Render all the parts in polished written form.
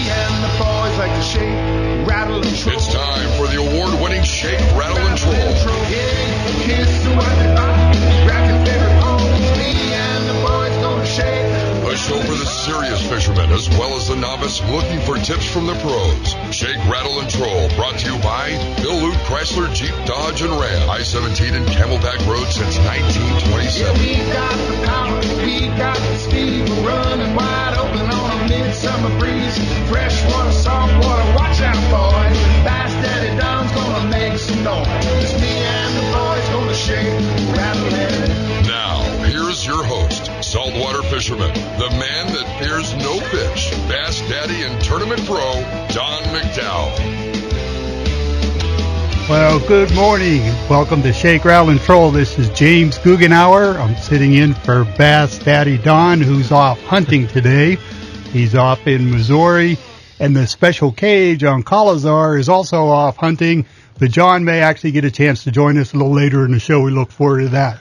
and the boys like to shake, rattle, and troll. It's time for the award-winning Shake, Rattle, and Troll. Yeah, kiss the one that grab your favorite poles. Me and the boys gonna shake. A show for the serious fishermen as well as the novice looking for tips from the pros. Shake, Rattle, and Troll, brought to you by Bill Luke Chrysler, Jeep, Dodge, and Ram. I-17 and Camelback Road since 1927. Yeah, we got the power, we got the speed. We're running wide open on a midsummer breeze. Freshwater, saltwater, watch out, boys. Bass Daddy Don's gonna make some noise. It's me and the boys gonna shake, rattle, and... Now, here's your host, saltwater fisherman, the man that fears no fish, Bass Daddy and Tournament Pro, Don McDowell. Well, good morning. Welcome to Shake, Rattle, and Troll. This is James Guggenauer. I'm sitting in for Bass Daddy Don, who's off hunting today. He's off in Missouri. And the special cage on Calazar is also off hunting. But John may actually get a chance to join us a little later in the show. We look forward to that.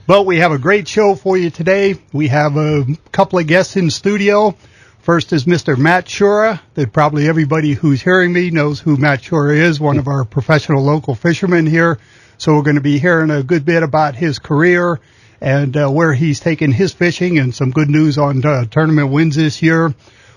But we have a great show for you today. We have a couple of guests in studio. First is Mr. Matt Shura, that probably everybody who's hearing me knows who Matt Shura is, one of our professional local fishermen here. So we're going to be hearing a good bit about his career and where he's taken his fishing and some good news on tournament wins this year.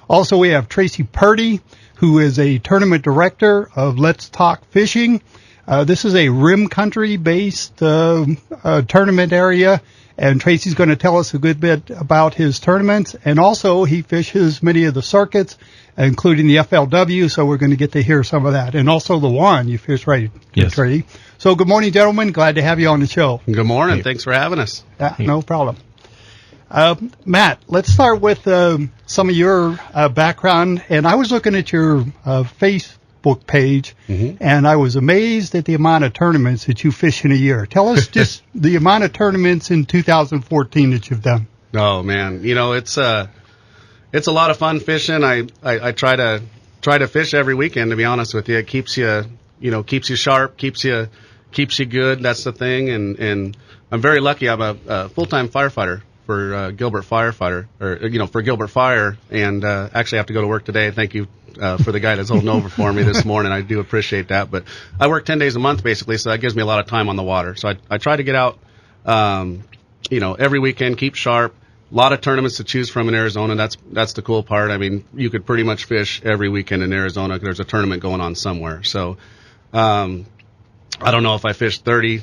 Also, we have Tracy Purdy, who is a tournament director of Let's Talk Fishing. This is a rim country-based tournament area, and Tracy's going to tell us a good bit about his tournaments. And also, he fishes many of the circuits, including the FLW, so we're going to get to hear some of that. And also the WAN, you fish, right, yes. Tracy? So good morning, gentlemen. Glad to have you on the show. Good morning. Hey. Thanks for having us. No problem. Matt, let's start with some of your background. And I was looking at your Facebook page, and I was amazed at the amount of tournaments that you fish in a year. Tell us just the amount of tournaments in 2014 that you've done. Oh man, you know it's a lot of fun fishing. I try to fish every weekend. To be honest with you, it keeps you sharp, keeps you good. That's the thing. And I'm very lucky. I'm a full-time firefighter for Gilbert Firefighter, or for Gilbert Fire, and actually I have to go to work today. Thank you for the guy that's holding over for me this morning. I do appreciate that. But I work 10 days a month basically, so that gives me a lot of time on the water. So I try to get out, every weekend, keep sharp. A lot of tournaments to choose from in Arizona. That's the cool part. I mean, you could pretty much fish every weekend in Arizona. There's a tournament going on somewhere. So I don't know if I fished 30,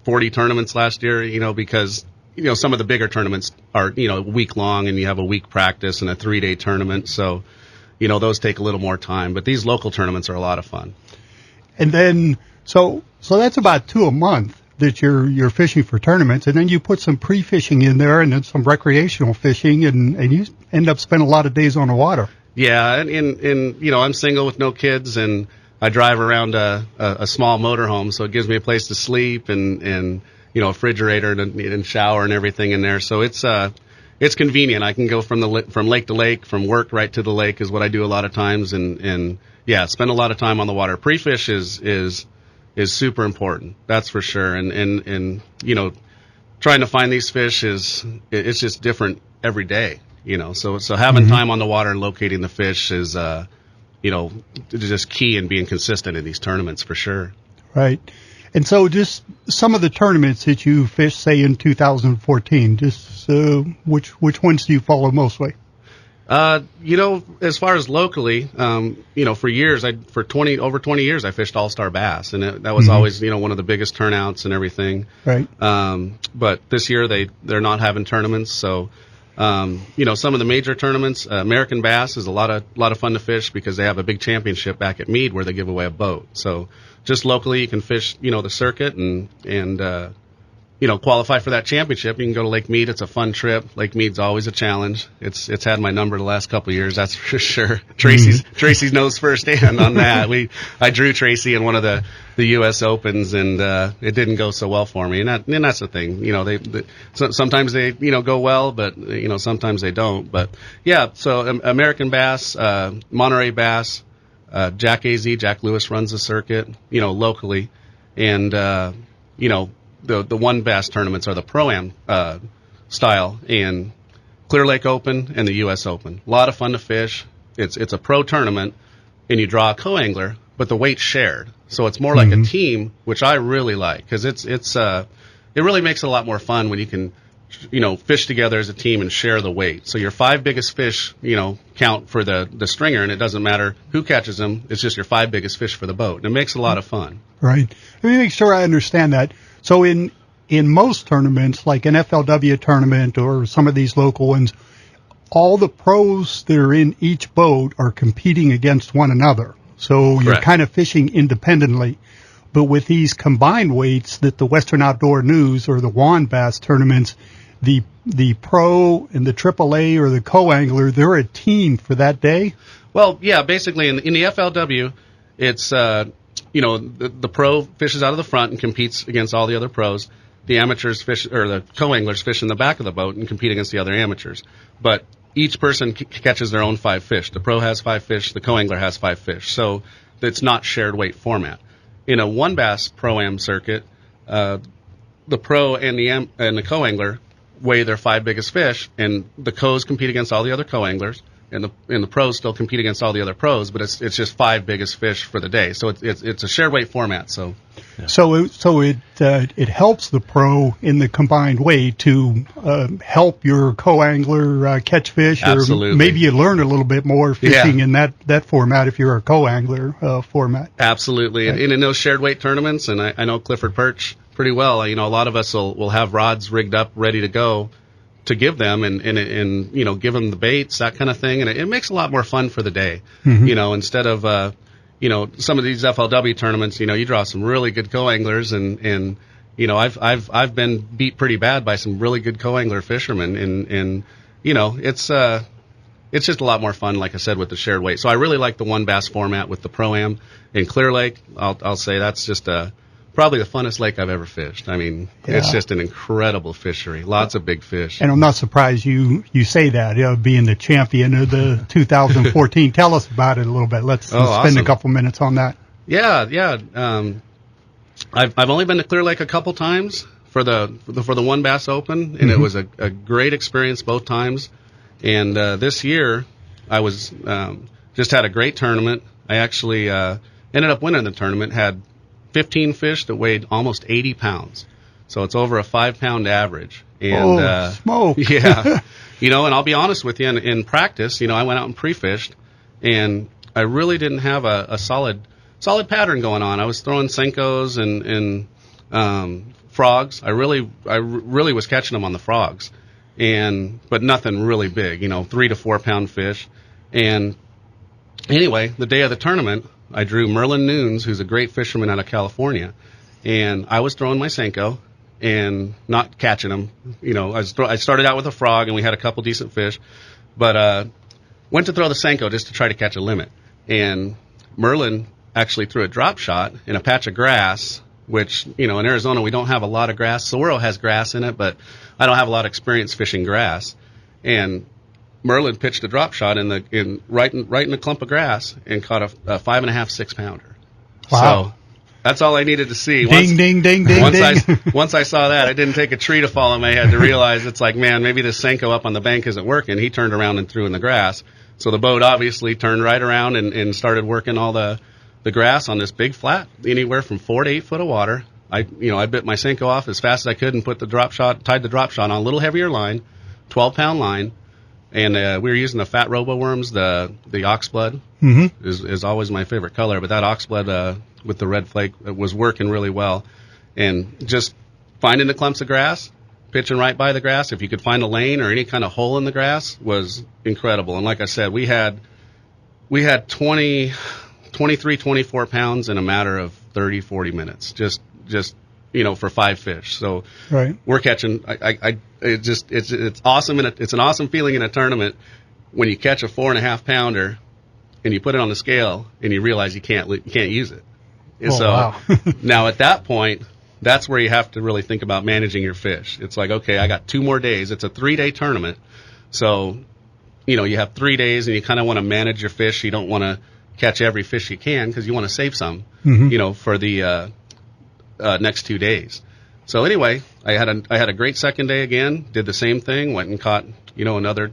40 tournaments last year, because some of the bigger tournaments are, a week long, and you have a week practice and a 3-day tournament. So, those take a little more time. But these local tournaments are a lot of fun. And then, so that's about 2 a month that you're fishing for tournaments. And then you put some pre-fishing in there and then some recreational fishing, and you end up spending a lot of days on the water. Yeah, and I'm single with no kids, and I drive around a small motorhome, so it gives me a place to sleep and a refrigerator and shower and everything in there. So it's convenient. I can go from lake to lake, from work right to the lake is what I do a lot of times, and spend a lot of time on the water. Pre-fish is super important. That's for sure. And trying to find these fish it's just different every day. So having time on the water and locating the fish is just key in being consistent in these tournaments for sure. Right. And so just some of the tournaments that you fished, say, in 2014, just which ones do you follow mostly? As far as locally, for years, over 20 years, I fished All-Star Bass, and that was always, one of the biggest turnouts and everything. Right. But this year they're not having tournaments, so some of the major tournaments, American Bass is a lot of fun to fish because they have a big championship back at Meade where they give away a boat. So just locally you can fish, the circuit and qualify for that championship. You can go to Lake Meade. It's a fun trip. Lake Meade's always a challenge. It's had my number the last couple of years, that's for sure. Tracy knows firsthand on that. I drew Tracy in one of the U.S. Opens, and it didn't go so well for me. And that's the thing. Sometimes they go well, but sometimes they don't. But yeah, so American Bass, Monterey Bass, Jack Lewis runs the circuit, locally, and the one bass tournaments are the Pro-Am style, and Clear Lake Open and the U.S. Open. A lot of fun to fish. it's a pro tournament, and you draw a co-angler, but the weight's shared. So it's more like a team, which I really like, because it really makes it a lot more fun when you can, fish together as a team and share the weight. So your 5 biggest fish, count for the stringer, and it doesn't matter who catches them. It's just your 5 biggest fish for the boat, and it makes a lot of fun. Right. Let me make sure I understand that. So in most tournaments, like an FLW tournament or some of these local ones, all the pros that are in each boat are competing against one another. So you're Correct. kind of fishing independently. But with these combined weights that the Western Outdoor News or the WAN Bass tournaments, the pro and the AAA or the co-angler, they're a team for that day? Well, yeah, basically in the FLW, it's, the pro fishes out of the front and competes against all the other pros. The amateurs fish, or the co-anglers fish in the back of the boat and compete against the other amateurs. But each person catches their own 5 fish. The pro has 5 fish, the co-angler has 5 fish. So it's not shared weight format. In a WAN Bass Pro-Am circuit, the pro and the co-angler weigh their 5 biggest fish, and the co's compete against all the other co-anglers, and the pros still compete against all the other pros, but it's just 5 biggest fish for the day. So it's a shared weight format. So it helps the pro in the combined weight to help your co-angler catch fish. Absolutely. Or maybe you learn a little bit more fishing in that format if you're a co-angler format. Absolutely. Right. And in those shared weight tournaments, and I know Clifford Perch pretty well, a lot of us will have rods rigged up ready to go to give them and give them the baits, that kind of thing. And it makes a lot more fun for the day, instead of, some of these FLW tournaments, you draw some really good co-anglers and I've been beat pretty bad by some really good co-angler fishermen and it's just a lot more fun, like I said, with the shared weight. So I really like the WAN Bass format with the Pro-Am in Clear Lake. I'll say that's just probably the funnest lake I've ever fished. I mean, It's just an incredible fishery. Lots of big fish. And I'm not surprised you say that, being the champion of the 2014. Tell us about it a little bit. Let's spend awesome. a couple minutes on that. Yeah. I've only been to Clear Lake a couple times for the WAN Bass Open, and it was a great experience both times. And this year, I was just had a great tournament. I actually ended up winning the tournament. Had 15 fish that weighed almost 80 pounds. So it's over a 5-pound average. And, smoke. Yeah. And I'll be honest with you, in practice, I went out and pre-fished, and I really didn't have a solid pattern going on. I was throwing Senkos and frogs. I really was catching them on the frogs, but nothing really big, 3 to 4 pound fish. And anyway, the day of the tournament, I drew Merlin Nunes, who's a great fisherman out of California, and I was throwing my Senko and not catching them. I started out with a frog, and we had a couple decent fish, but went to throw the Senko just to try to catch a limit. And Merlin actually threw a drop shot in a patch of grass, which, in Arizona we don't have a lot of grass. Saguaro has grass in it, but I don't have a lot of experience fishing grass. And Merlin pitched a drop shot right in a clump of grass and caught a 5.5, 6 pounder. Wow. So that's all I needed to see. Ding, ding, ding. Once I saw that, I didn't take a tree to fall on my head to realize it's like, man, maybe this Senko up on the bank isn't working. He turned around and threw in the grass. So the boat obviously turned right around and started working all the grass on this big flat, anywhere from 4 to 8 foot of water. I bit my Senko off as fast as I could and tied the drop shot on a little heavier line, 12-pound line. And we were using the fat robo-worms, the oxblood is always my favorite color. But that oxblood with the red flake was working really well. And just finding the clumps of grass, pitching right by the grass, if you could find a lane or any kind of hole in the grass, was incredible. And like I said, we had 23, 24 pounds in a matter of 30, 40 minutes, just for 5 fish. So right. We're catching. It's awesome, and it's an awesome feeling in a tournament when you catch a 4.5 pounder and you put it on the scale and you realize you can't use it. And wow. Now at that point, that's where you have to really think about managing your fish. It's like, okay, I got 2 more days. It's a 3-day tournament, so you have 3 days, and you kind of want to manage your fish. You don't want to catch every fish you can because you want to save some, for the next 2 days. So anyway, I had a great second day again. Did the same thing. Went and caught another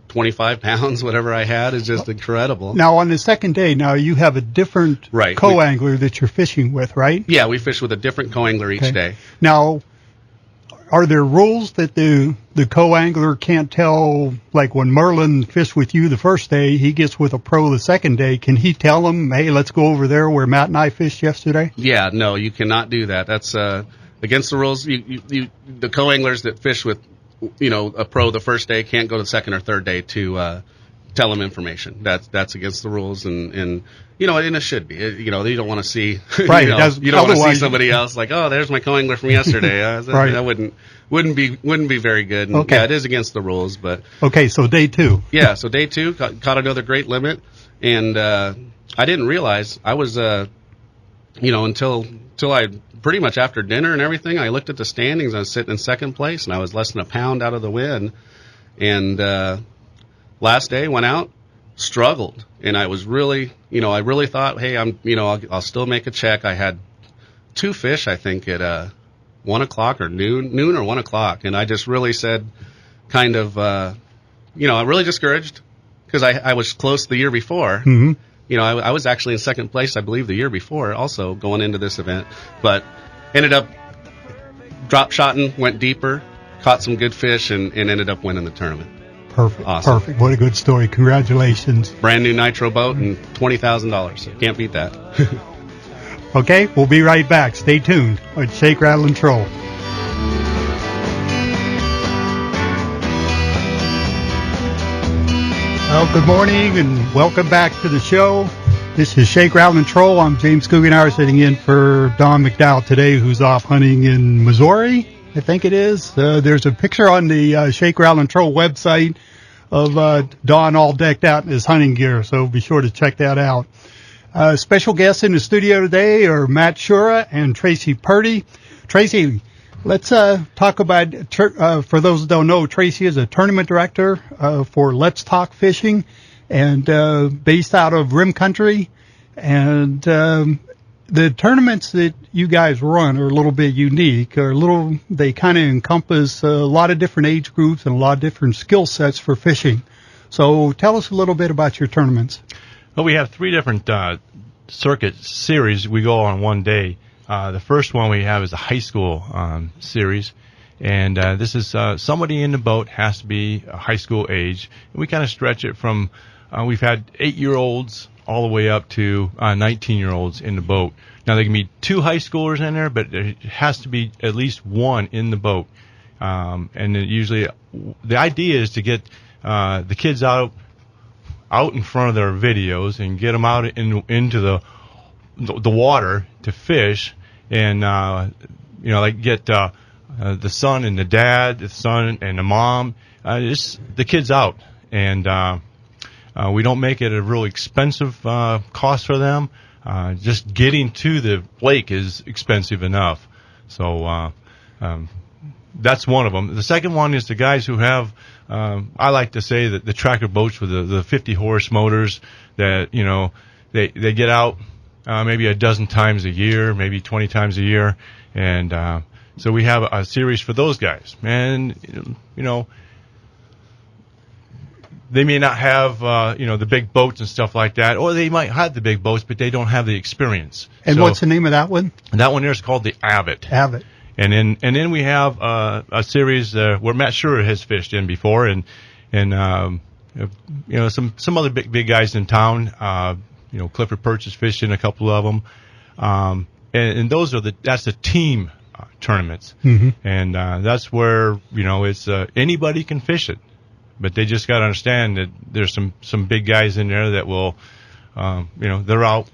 25 pounds, whatever I had, is just incredible. Now, on the second day, you have a different co-angler that you're fishing with, right? Yeah, we fish with a different co-angler each day. Now, are there rules that the co-angler can't tell, like when Merlin fished with you the first day, he gets with a pro the second day, can he tell him, hey, let's go over there where Matt and I fished yesterday? Yeah, no, you cannot do that. That's against the rules. The co-anglers that fish with, a pro the first day can't go the second or third day to tell him information. That's against the rules, and and it should be. You don't want to see right. You don't want to see somebody else like, oh, there's my co-angler from yesterday. Right. That wouldn't be very good. And okay. Yeah, it is against the rules, but okay. So day 2. Yeah, so day 2 caught another great limit, and I didn't realize I was until I pretty much after dinner and everything, I looked at the standings. I was sitting in second place, and I was less than a pound out of the win. And last day went out, struggled, and I was really, I really thought, hey, I'll still make a check. I had 2 fish, I think, at 1 o'clock or noon or 1 o'clock, and I just really said, kind of, I'm really discouraged because I was close the year before. Mm-hmm. I was actually in second place, I believe, the year before, also going into this event, but ended up drop shotting, went deeper, caught some good fish, and ended up winning the tournament. Perfect. Awesome. Perfect. What a good story. Congratulations. Brand new nitro boat and $20,000. Can't beat that. Okay, we'll be right back. Stay tuned on Shake, Rattle, and Troll. Well, good morning and welcome back to the show. This is Shake, Rattle, and Troll. I'm James Guggenauer sitting in for Don McDowell today, who's off hunting in Missouri, I think it is. There's a picture on the Shake, Rattle, and Troll website of Don all decked out in his hunting gear, so be sure to check that out. Special guests in the studio today are Matt Shura and Tracy Purdy. Tracy, let's talk about, for those that don't know, Tracy is a tournament director for Let's Talk Fishing, and based out of Rim Country. And the tournaments that you guys run are a little bit unique. They kind of encompass a lot of different age groups and a lot of different skill sets for fishing. So tell us a little bit about your tournaments. Well, we have 3 different circuit series we go on one day. The first one we have is a high school series, and this is somebody in the boat has to be a high school age. And we kind of stretch it from, we've had 8-year-olds all the way up to 19-year-olds in the boat. Now, there can be 2 high schoolers in there, but there has to be at least 1 in the boat. And usually the idea is to get the kids out in front of their videos and get them out into the water to fish, and like get the son and the dad, the son and the mom, just the kids out, and we don't make it a really expensive cost for them. Just getting to the lake is expensive enough, so that's one of them. The second one is the guys who have, I like to say that the tractor boats with the 50 horse motors that, they get out maybe a dozen times a year, maybe 20 times a year. And so we have a series for those guys. And, they may not have, the big boats and stuff like that, or they might have the big boats, but they don't have the experience. And what's the name of that one? That one there is called the Abbott. Abbott. And then we have a series where Matt Shura has fished in before, and some other big guys in town. Clifford Perch has fished in a couple of them, and that's the team tournaments, mm-hmm. and that's where it's anybody can fish it, but they just got to understand that there's some big guys in there that will, they're out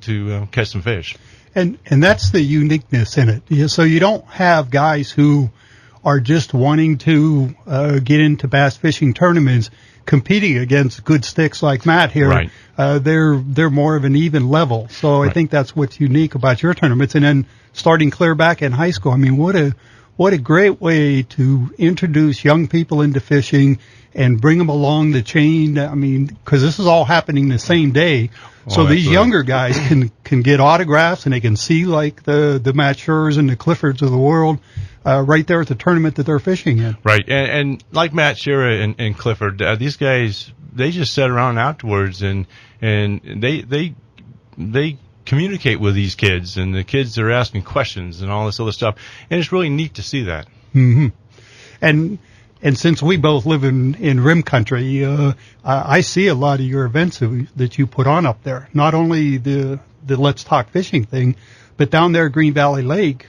to catch some fish. And that's the uniqueness in it. So you don't have guys who are just wanting to get into bass fishing tournaments competing against good sticks like Matt here. Right. They're more of an even level. So right. I think that's what's unique about your tournaments. And then starting clear back in high school, I mean, what what a great way to introduce young people into fishing and bring them along the chain. I mean, because this is all happening the same day. So these younger guys can get autographs, and they can see like the Matt Schurers and the Cliffords of the world right there at the tournament that they're fishing in. Right, and like Matt Scherer and Clifford, these guys, they just sit around afterwards and they communicate with these kids, and the kids are asking questions and all this other stuff, and it's really neat to see that. Mm-hmm. And since we both live in Rim Country, I see a lot of your events that you put on up there. Not only the Let's Talk Fishing thing, but down there at Green Valley Lake,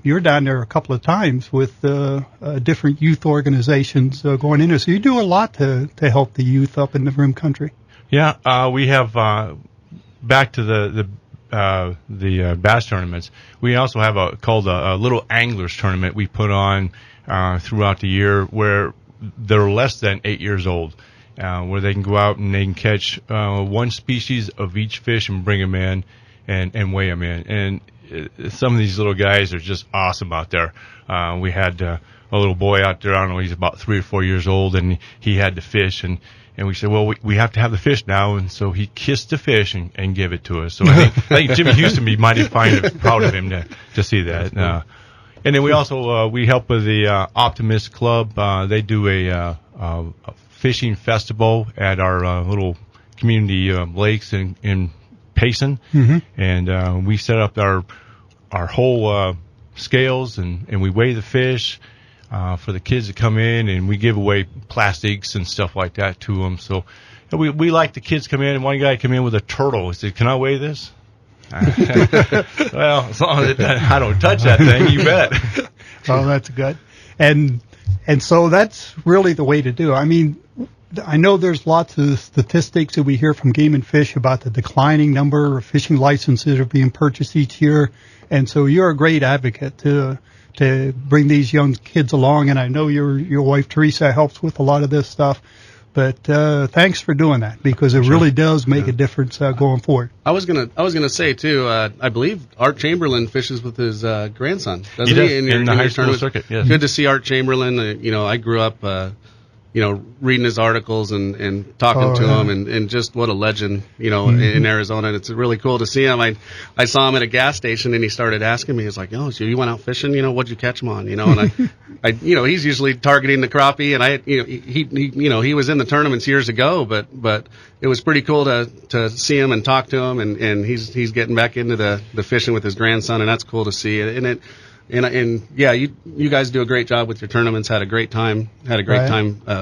you're down there a couple of times with different youth organizations going in there. So you do a lot to help the youth up in the Rim Country. Yeah, we have back to the bass tournaments. We also have called a little anglers tournament we put on throughout the year, where they're less than 8 years old, where they can go out and they can catch one species of each fish and bring them in and weigh them in. And some of these little guys are just awesome out there. We had a little boy out there, I don't know, he's about 3 or 4 years old, and he had the fish, and we said, well, we have to have the fish now, and so he kissed the fish and gave it to us. So I think Jimmy Houston be mighty proud of him to see that. And then we also we help with the Optimist Club. They do a fishing festival at our little community lakes in Payson, and we set up our whole scales and we weigh the fish for the kids to come in, and we give away plastics and stuff like that to them. So we like the kids come in, and one guy come in with a turtle. He said, "Can I weigh this?" Well, as long as I don't touch that thing, you bet. Oh, that's good. And so that's really the way to do it. I mean, I know there's lots of statistics that we hear from Game and Fish about the declining number of fishing licenses that are being purchased each year. And so you're a great advocate to bring these young kids along. And I know your wife, Teresa, helps with a lot of this stuff. But thanks for doing that, because it really does make a difference going forward. I was gonna say too. I believe Art Chamberlain fishes with his grandson. Doesn't he does, in the high school tournament circuit. Yes. Good to see Art Chamberlain. I grew up, reading his articles and talking to him, and just what a legend, in Arizona. And it's really cool to see him. I saw him at a gas station, and he started asking me. He's like, "Oh, so you went out fishing? What'd you catch him on?" And I he's usually targeting the crappie, and he was in the tournaments years ago, but it was pretty cool to see him and talk to him, and he's getting back into the fishing with his grandson, and that's cool to see. And yeah, you guys do a great job with your tournaments. Had a great time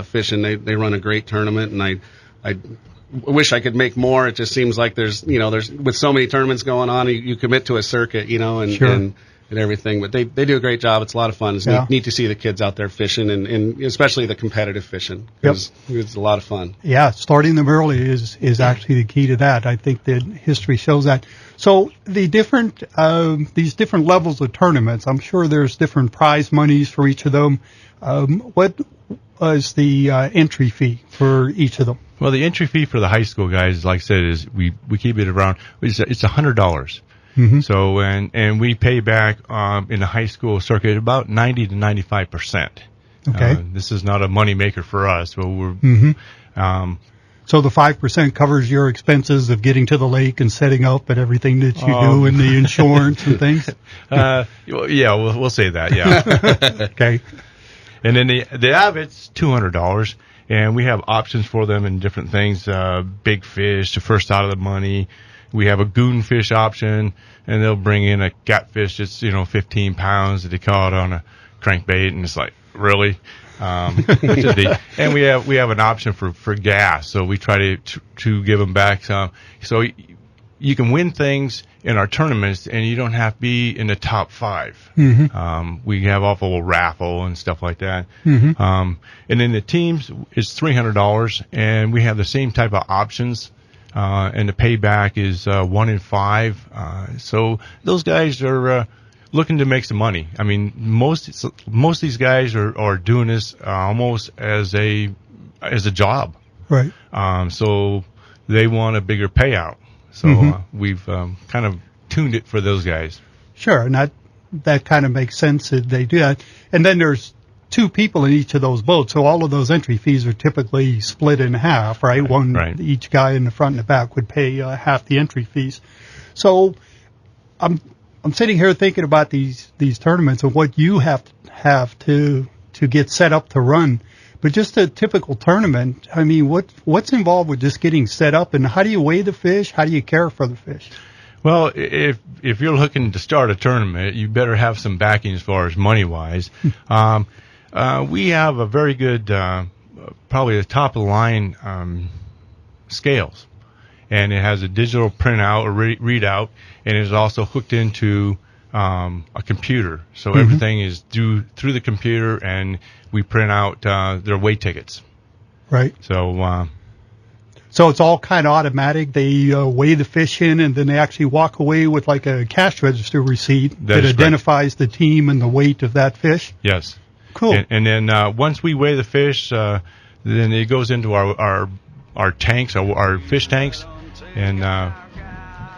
fishing. They run a great tournament, and I wish I could make more. It just seems like there's with so many tournaments going on, you commit to a circuit, and everything. But they do a great job. It's a lot of fun. It's neat to see the kids out there fishing, and especially the competitive fishing. It's a lot of fun. Yeah, starting them early is actually the key to that. I think that history shows that. So the different these different levels of tournaments, I'm sure there's different prize monies for each of them. What is the entry fee for each of them? Well, the entry fee for the high school guys, like I said, is we keep it around. It's $100. So and we pay back in the high school circuit about 90 to 95%. Okay, this is not a money maker for us. So we're so the 5% covers your expenses of getting to the lake and setting up and everything that you do, and the insurance and things. Yeah, we'll say that. Yeah. Okay. And then the Avets, $200, and we have options for them in different things. Big fish, the first out of the money. We have a goonfish option, and they'll bring in a catfish that's 15 pounds that they caught on a crankbait, and it's like, really? And we have an option for gas, so we try to give them back some. So you can win things in our tournaments, and you don't have to be in the top 5. We have also a raffle and stuff like that. And then the teams is $300, and we have the same type of options. And the payback is 1 in 5. So those guys are looking to make some money. I mean, most of these guys are doing this almost as a job. Right. So they want a bigger payout. So we've kind of tuned it for those guys. Sure, and that kind of makes sense that they do that. And then there's 2 people in each of those boats, so all of those entry fees are typically split in half, right? Each guy in the front and the back would pay half the entry fees. So I'm sitting here thinking about these tournaments and what you have to get set up to run. But just a typical tournament, I mean, what's involved with just getting set up, and how do you weigh the fish? How do you care for the fish? Well, if you're looking to start a tournament, you better have some backing as far as money wise. We have a very good, probably the top of the line scales, and it has a digital printout or readout, and it is also hooked into a computer. So everything is due through the computer, and we print out their weight tickets. Right. So it's all kind of automatic. They weigh the fish in, and then they actually walk away with like a cash register receipt that identifies the team and the weight of that fish. Yes. Cool. And then once we weigh the fish, then it goes into our tanks, our fish tanks, and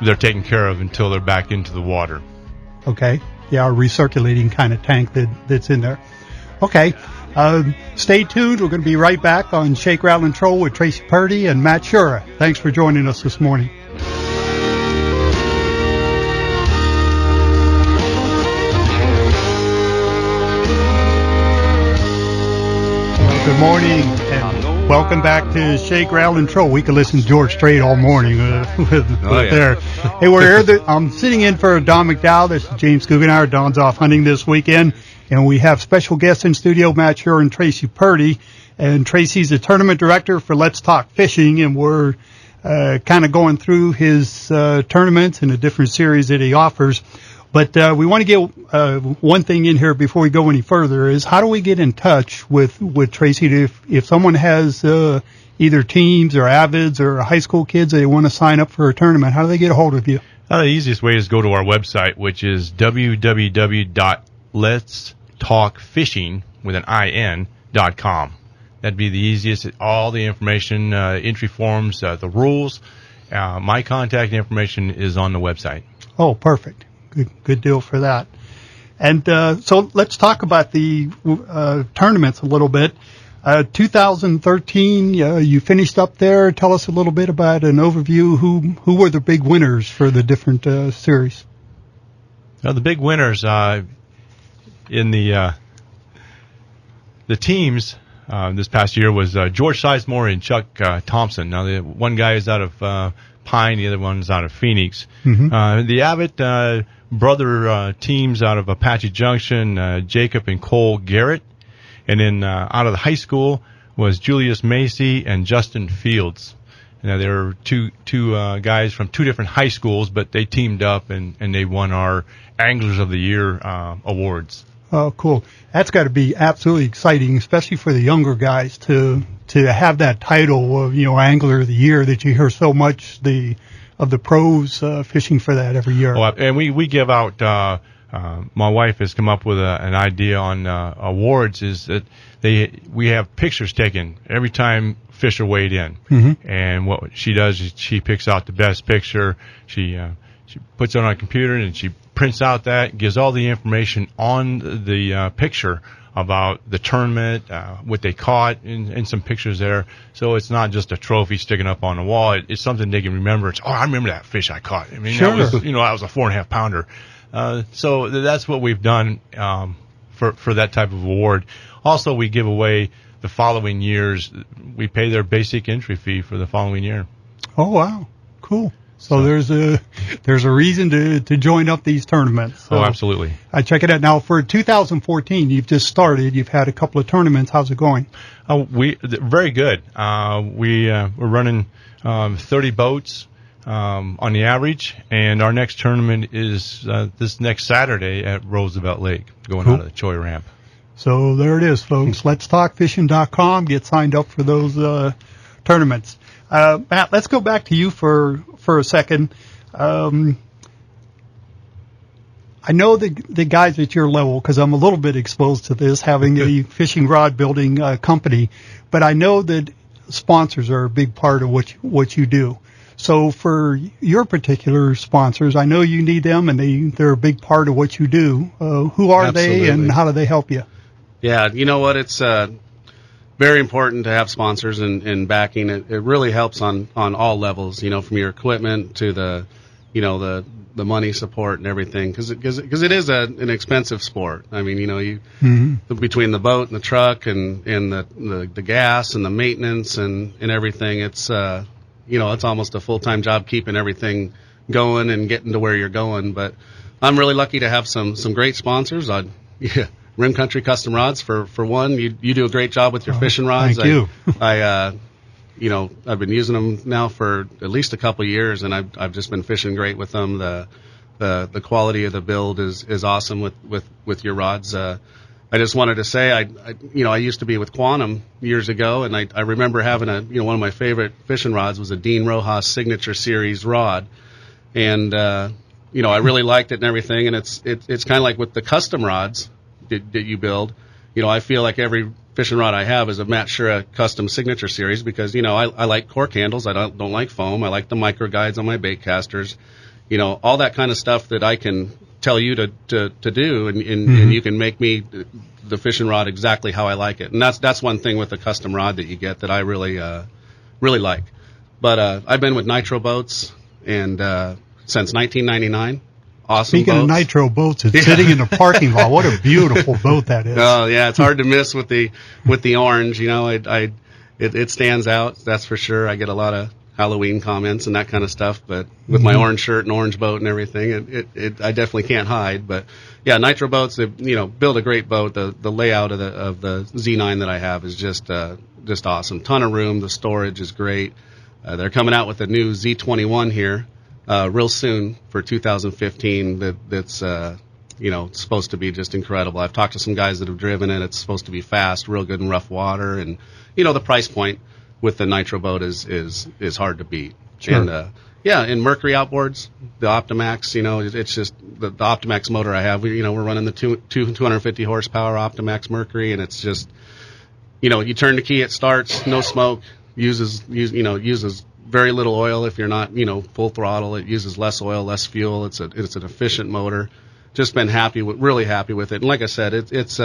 they're taken care of until they're back into the water. Okay. Yeah, our recirculating kind of tank that's in there. Okay. Stay tuned. We're going to be right back on Shake, Rattle, and Troll with Tracy Purdy and Matt Shura. Thanks for joining us this morning. Good morning, and welcome back to Shake, Rattle, and Troll. We could listen to George Strait all morning there. Hey, we're here. I'm sitting in for Don McDowell. This is James Guggenauer. Don's off hunting this weekend, and we have special guests in studio, Matt Shura and Tracy Purdy. And Tracy's the tournament director for Let's Talk Fishing, and we're kind of going through his tournaments and the different series that he offers. But we want to get one thing in here before we go any further is how do we get in touch with Tracy if someone has either teams or avids or high school kids that they want to sign up for a tournament? How do they get a hold of you? The easiest way is go to our website, which is www.letstalkfishing.com. That'd be the easiest. All the information, entry forms, the rules, my contact information is on the website. Oh, perfect. Good deal for that. And so let's talk about the tournaments a little bit. 2013, you finished up there. Tell us a little bit about an overview. Who were the big winners for the different series? The big winners in the teams this past year was George Sizemore and Chuck Thompson. Now, the one guy is out of Pine, the other one's out of Phoenix. Mm-hmm. The Abbott brother teams out of Apache Junction, Jacob and Cole Garrett. And then out of the high school was Julius Macy and Justin Fields. Now, there were two guys from 2 different high schools, but they teamed up and they won our Anglers of the Year awards. Oh, cool. That's got to be absolutely exciting, especially for the younger guys to have that title of, Angler of the Year that you hear so much of the pros fishing for that every year. Oh, and we give out, my wife has come up with an idea on awards is that we have pictures taken every time fish are weighed in. Mm-hmm. And what she does is she picks out the best picture. She puts it on a computer and she prints out that, gives all the information on the picture about the tournament, what they caught, and some pictures there. So it's not just a trophy sticking up on the wall. It's something they can remember. It's, I remember that fish I caught. I mean, sure. That was, that was a 4.5 pounder. So that's what we've done for that type of award. Also, we give away the following years. We pay their basic entry fee for the following year. Oh, wow. Cool. So there's a reason to join up these tournaments. So absolutely. I check it out. Now, for 2014, you've just started. You've had a couple of tournaments. How's it going? Very good. We're running 30 boats on the average, and our next tournament is this next Saturday at Roosevelt Lake, going out of the Choi Ramp. So there it is, folks. Let'sTalkFishing.com. Get signed up for those tournaments. Matt, let's go back to you for a second. I know the guys at your level, because I'm a little bit exposed to this, having a fishing rod building company, but I know that sponsors are a big part of what you do. So for your particular sponsors, I know you need them, and they're a big part of what you do. Who are Absolutely. they, and how do they help you? Yeah, you know what? It's very important to have sponsors and backing. It really helps on all levels, from your equipment to the money support and everything, because it is an expensive sport. I mean, between the boat and the truck and the gas and the maintenance and everything, it's it's almost a full-time job keeping everything going and getting to where you're going. But I'm really lucky to have some great sponsors. Rim Country Custom Rods for one. You do a great job with your fishing rods. Thank you. I've been using them now for at least a couple of years, and I've just been fishing great with them. The quality of the build is awesome with your rods. I just wanted to say I used to be with Quantum years ago, and I remember having one of my favorite fishing rods was a Dean Rojas Signature Series rod, and I really liked it and everything. And it's kind of like with the custom rods that you build. I feel like every fishing rod I have is a Matt Shura custom signature series because, I like cork handles. I don't like foam. I like the micro guides on my bait casters. All that kind of stuff that I can tell you to do, and you can make me the fishing rod exactly how I like it. And that's one thing with the custom rod that you get that I really like. But I've been with Nitro Boats and since 1999. Awesome Speaking boats. of Nitro Boats, it's sitting in the parking lot. What a beautiful boat that is. Oh yeah, it's hard to miss with the orange. It stands out. That's for sure. I get a lot of Halloween comments and that kind of stuff. But with my orange shirt and orange boat and everything, I definitely can't hide. But yeah, Nitro Boats, build a great boat. The layout of the Z9 that I have is just awesome. Ton of room. The storage is great. They're coming out with a new Z21 here. Real soon for 2015 that's supposed to be just incredible. I've talked to some guys that have driven it. It's supposed to be fast, real good in rough water, and the price point with the Nitro boat is hard to beat. Sure. And and Mercury outboards, the Optimax, it's just the Optimax motor I have. We're running the 250 horsepower Optimax Mercury, and it's just you turn the key, it starts, no smoke, uses very little oil. If you're not, full throttle, it uses less oil, less fuel. It's an efficient motor. Just been really happy with it. And like I said, it's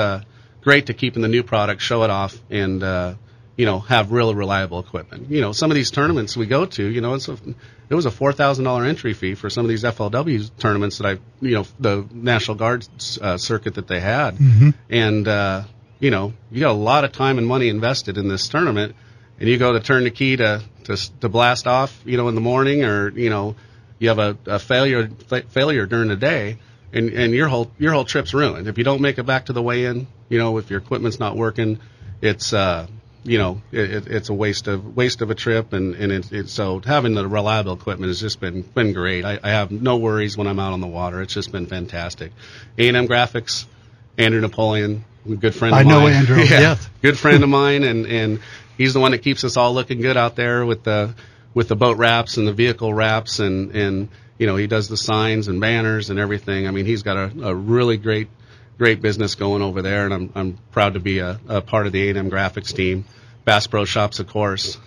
great to keep in the new product, show it off, and have really reliable equipment. Some of these tournaments we go to, it was a $4,000 entry fee for some of these FLW tournaments that the National Guard circuit that they had, and you got a lot of time and money invested in this tournament, and you go to turn the key to blast off, in the morning, or you have a failure during the day, and your whole trip's ruined. If you don't make it back to the weigh-in, if your equipment's not working, it's it's a waste of a trip, and so having the reliable equipment has just been great. I have no worries when I'm out on the water. It's just been fantastic. A&M Graphics, Andrew Napoleon, a good friend of mine. I know Andrew. Yeah, yes. Good friend of mine, and he's the one that keeps us all looking good out there with the boat wraps and the vehicle wraps, and he does the signs and banners and everything. I mean, he's got a really great business going over there, and I'm proud to be a part of the A&M Graphics team. Bass Pro Shops, of course,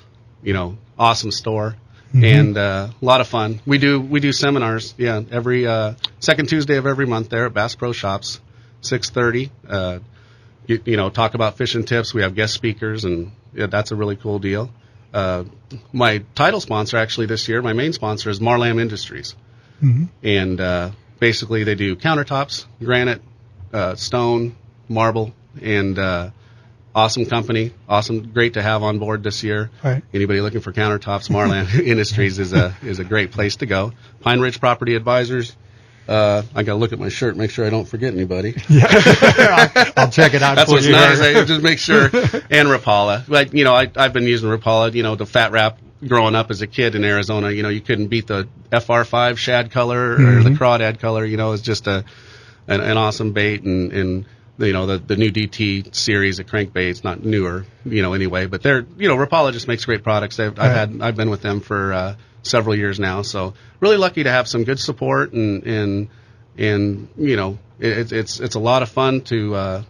awesome store, and a lot of fun. We do seminars, every second Tuesday of every month there at Bass Pro Shops, 6:30. Talk about fishing tips. We have guest speakers, and that's a really cool deal. My title sponsor actually this year, my main sponsor, is Marlam Industries, and basically they do countertops, granite, stone, marble, and awesome company, great to have on board this year. Right. Anybody looking for countertops, Marlam Industries is a great place to go. Pine Ridge Property Advisors. I got to look at my shirt, make sure I don't forget anybody. Yeah. I'll check it out. That's for what's you. nice. I just make sure. And Rapala. Like, I've been using Rapala, the fat wrap growing up as a kid in Arizona. You couldn't beat the FR5 shad color or the crawdad color. It's just an awesome bait, and the new DT series of crankbaits, not newer, anyway, but they're, Rapala just makes great products. I've been with them for several years now, so really lucky to have some good support, and it's a lot of fun to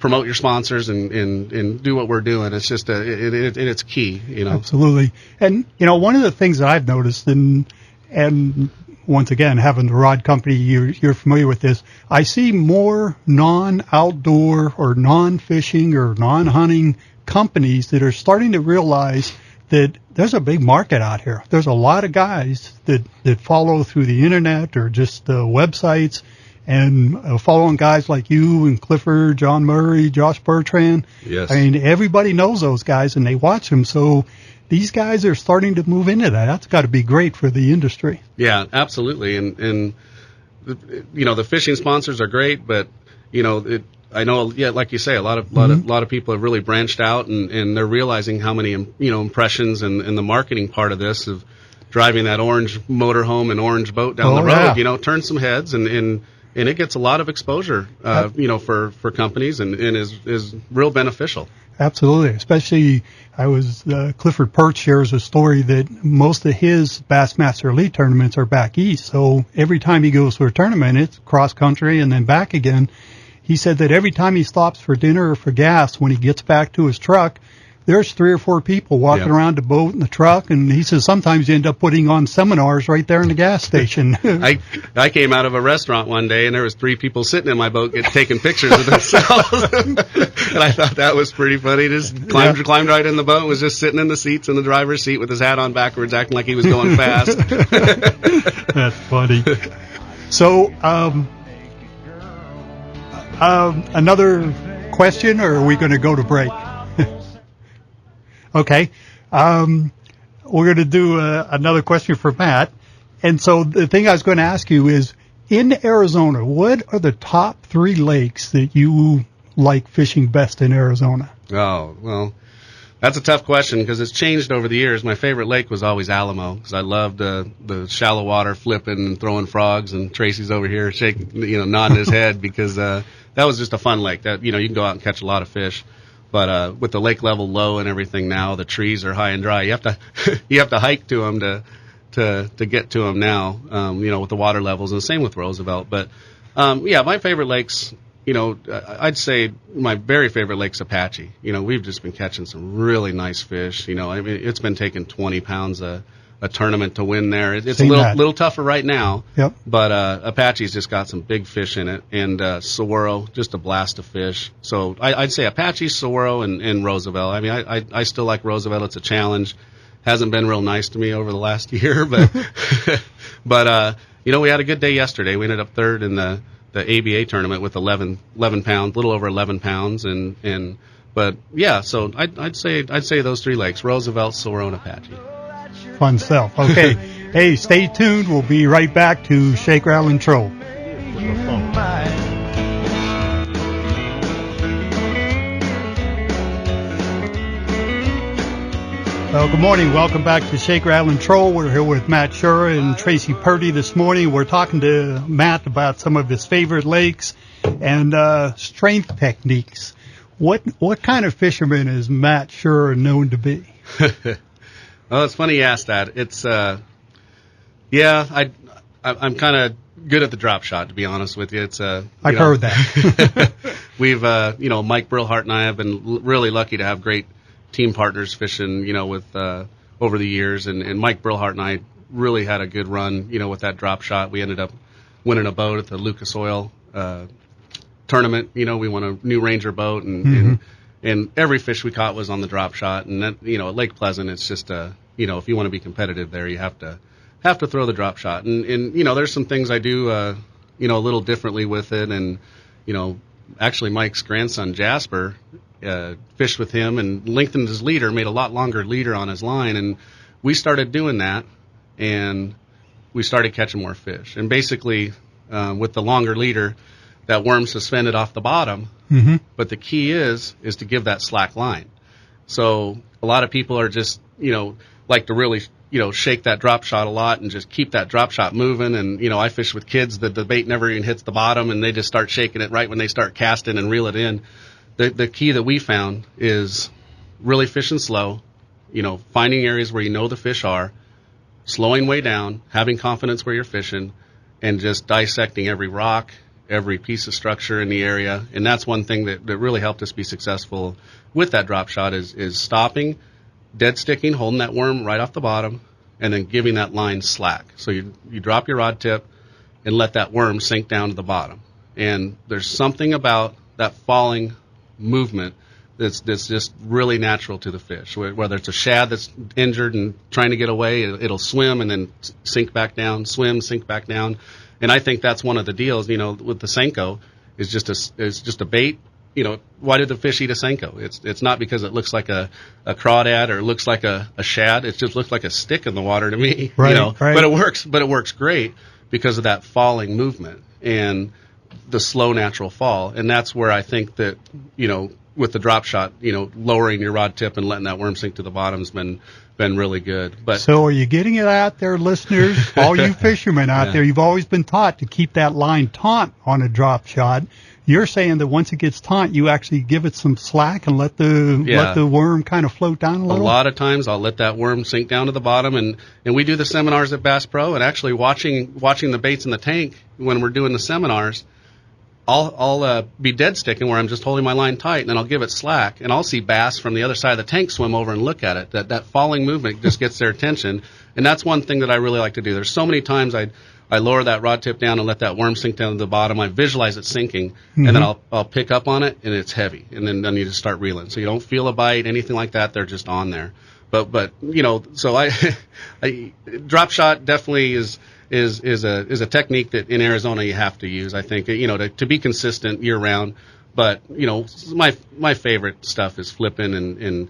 promote your sponsors and do what we're doing. It's just it's key, you know. Absolutely. And, you know, one of the things that I've noticed, and once again, having the rod company, you're familiar with this, I see more non-outdoor or non-fishing or non-hunting companies that are starting to realize that there's a big market out here. There's a lot of guys that follow through the internet or just websites, and following guys like you and Clifford, John Murray, Josh Bertrand. Yes. I mean, everybody knows those guys and they watch them. So these guys are starting to move into that. That's got to be great for the industry. Yeah, absolutely. And you know, the fishing sponsors are great, but you know, I know, yeah, like you say, a lot of people have really branched out, and they're realizing how many, you know, impressions and the marketing part of this of driving that orange motorhome and orange boat down the road, yeah. you know, turns some heads and it gets a lot of exposure, you know, for companies and is real beneficial. Absolutely. Especially, Clifford Perch shares a story that most of his Bassmaster Elite tournaments are back east. So every time he goes to a tournament, it's cross country and then back again. He said that every time he stops for dinner or for gas, when he gets back to his truck, there's 3 or 4 people walking around the boat and the truck, and he says sometimes you end up putting on seminars right there in the gas station. I came out of a restaurant one day, and there was 3 people sitting in my boat taking pictures of themselves, and I thought that was pretty funny. Just climbed right in the boat, was just sitting in the seats in the driver's seat with his hat on backwards, acting like he was going fast. That's funny. So, another question, or are we going to go to break? Okay. We're going to do another question for Matt. And so the thing I was going to ask you is, in Arizona, what are the top 3 lakes that you like fishing best in Arizona? Oh, well, that's a tough question because it's changed over the years. My favorite lake was always Alamo because I loved the shallow water flipping and throwing frogs, and Tracy's over here nodding his head because that was just a fun lake. That, you know, you can go out and catch a lot of fish. But with the lake level low and everything now, the trees are high and dry. You have to hike to them to get to them now. You know, with the water levels, and the same with Roosevelt. But yeah, my favorite lakes, you know, I'd say my very favorite lake's Apache. You know, we've just been catching some really nice fish. You know, I mean, it's been taking 20 pounds a tournament to win there. It's a little tougher right now. Yep. But Apache's just got some big fish in it, and Saguaro, just a blast of fish. So I'd say Apache, Saguaro, and Roosevelt. I mean, I still like Roosevelt. It's a challenge. Hasn't been real nice to me over the last year, but you know, we had a good day yesterday. We ended up 3rd in the ABA tournament with 11 pounds, little over 11 pounds, but yeah. So I'd say those 3 lakes: Roosevelt, Saguaro, and Apache. Fun stuff. Okay. Hey, stay tuned. We'll be right back to Shake, Rattle, and Troll. Well, good morning. Welcome back to Shake, Rattle, and Troll. We're here with Matt Shura and Tracy Purdy this morning. We're talking to Matt about some of his favorite lakes and strength techniques. What kind of fisherman is Matt Shura known to be? Well, it's funny you asked that. It's, I'm kind of good at the drop shot, to be honest with you. It's, I've heard that. We've, you know, Mike Brillhart and I have been really lucky to have great team partners fishing, you know, with, over the years. And Mike Brillhart and I really had a good run, you know, with that drop shot. We ended up winning a boat at the Lucas Oil, tournament. You know, we won a new Ranger boat, and every fish we caught was on the drop shot. And that, you know, at Lake Pleasant, it's just you know, if you want to be competitive there, you have to throw the drop shot. And you know, there's some things I do, you know, a little differently with it. And you know, actually, Mike's grandson Jasper fished with him and lengthened his leader, made a lot longer leader on his line, and we started doing that, and we started catching more fish. And basically, with the longer leader, that worm suspended off the bottom. Mm-hmm. But the key is to give that slack line. So a lot of people are just, you know, like to really, you know, shake that drop shot a lot and just keep that drop shot moving. And, you know, I fish with kids that the bait never even hits the bottom, and they just start shaking it right when they start casting and reel it in. The key that we found is really fishing slow, you know, finding areas where you know the fish are, slowing way down, having confidence where you're fishing, and just dissecting every rock, every piece of structure in the area. And that's one thing that really helped us be successful with that drop shot is stopping, dead sticking, holding that worm right off the bottom, and then giving that line slack. So you drop your rod tip and let that worm sink down to the bottom. And there's something about that falling movement that's just really natural to the fish. Whether it's a shad that's injured and trying to get away, it'll swim and then sink back down, swim, sink back down. And I think that's one of the deals, with the Senko is just a bait. Why did the fish eat a Senko? It's not because it looks like a crawdad or it looks like a shad. It just looks like a stick in the water to me. Right, right. But it works great because of that falling movement and the slow natural fall. And that's where I think that, with the drop shot, lowering your rod tip and letting that worm sink to the bottom has been really good. But so are you getting it out there, listeners? All you fishermen out there, you've always been taught to keep that line taut on a drop shot. You're saying that once it gets taut, you actually give it some slack and let the worm kind of float down a little? A lot of times I'll let that worm sink down to the bottom, and we do the seminars at Bass Pro, and actually watching the baits in the tank when we're doing the seminars, I'll be dead sticking where I'm just holding my line tight, and then I'll give it slack, and I'll see bass from the other side of the tank swim over and look at it. That falling movement just gets their attention, and that's one thing that I really like to do. There's so many times I lower that rod tip down and let that worm sink down to the bottom. I visualize it sinking, and then I'll pick up on it, and it's heavy, and then you just start reeling. So you don't feel a bite, anything like that. They're just on there. But so I drop shot definitely is a technique that in Arizona you have to use. I think to be consistent year round. But my favorite stuff is flipping and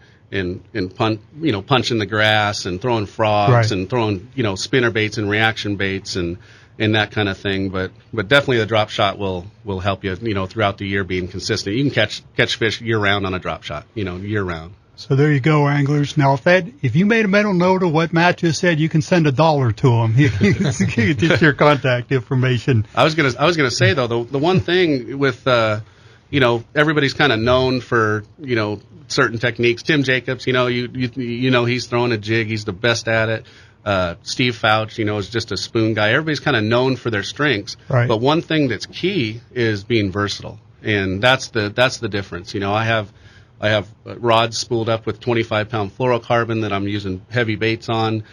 punching the grass and throwing frogs and throwing spinner baits and reaction baits and that kind of thing. But definitely the drop shot will help you throughout the year being consistent. You can catch fish year round on a drop shot year round. So there you go, anglers. Now, if you made a mental note of what Matt just said, you can send $1 to him. You can get your contact information. I was gonna say though, the one thing with everybody's kind of known for certain techniques. Tim Jacobs, he's throwing a jig. He's the best at it. Steve Fouch, is just a spoon guy. Everybody's kind of known for their strengths. Right. But one thing that's key is being versatile, and that's the difference. I have rods spooled up with 25-pound fluorocarbon that I'm using heavy baits on,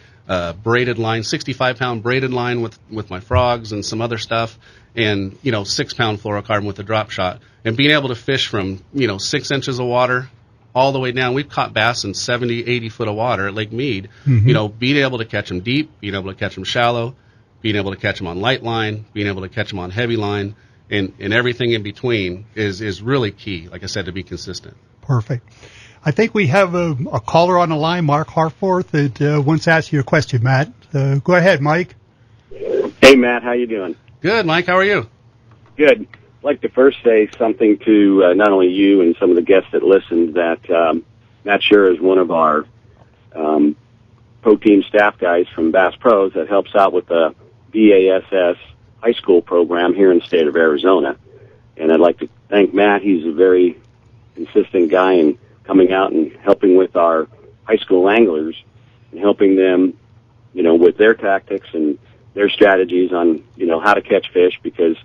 braided line, 65-pound braided line with my frogs and some other stuff, and 6-pound fluorocarbon with a drop shot, and being able to fish from 6 inches of water all the way down. We've caught bass in 70, 80 foot of water at Lake Mead. Being able to catch them deep, being able to catch them shallow, being able to catch them on light line, being able to catch them on heavy line, and everything in between is really key. Like I said, to be consistent. Perfect. I think we have a caller on the line, Mark Harforth, that wants to ask you a question, Matt. Go ahead, Mike. Hey, Matt. How you doing? Good, Mike. How are you? Good. I'd like to first say something to not only you and some of the guests that listened, that Matt Sure is one of our pro team staff guys from Bass Pros that helps out with the BASS high school program here in the state of Arizona. And I'd like to thank Matt. He's a very consistent guy in coming out and helping with our high school anglers and helping them, with their tactics and their strategies on, how to catch fish, because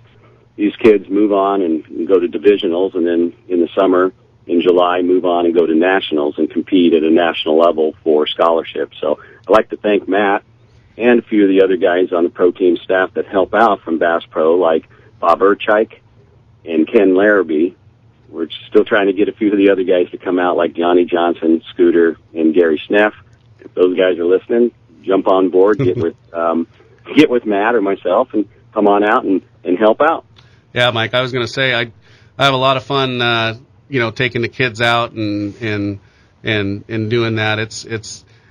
these kids move on and go to divisionals, and then in the summer, in July, move on and go to nationals and compete at a national level for scholarships. So I'd like to thank Matt and a few of the other guys on the pro team staff that help out from Bass Pro, like Bob Urchike and Ken Larrabee. We're still trying to get a few of the other guys to come out, like Johnny Johnson, Scooter, and Gary Sneff. If those guys are listening, jump on board, get with Matt or myself, and come on out and help out. Yeah, Mike, I was going to say I have a lot of fun, taking the kids out and doing that.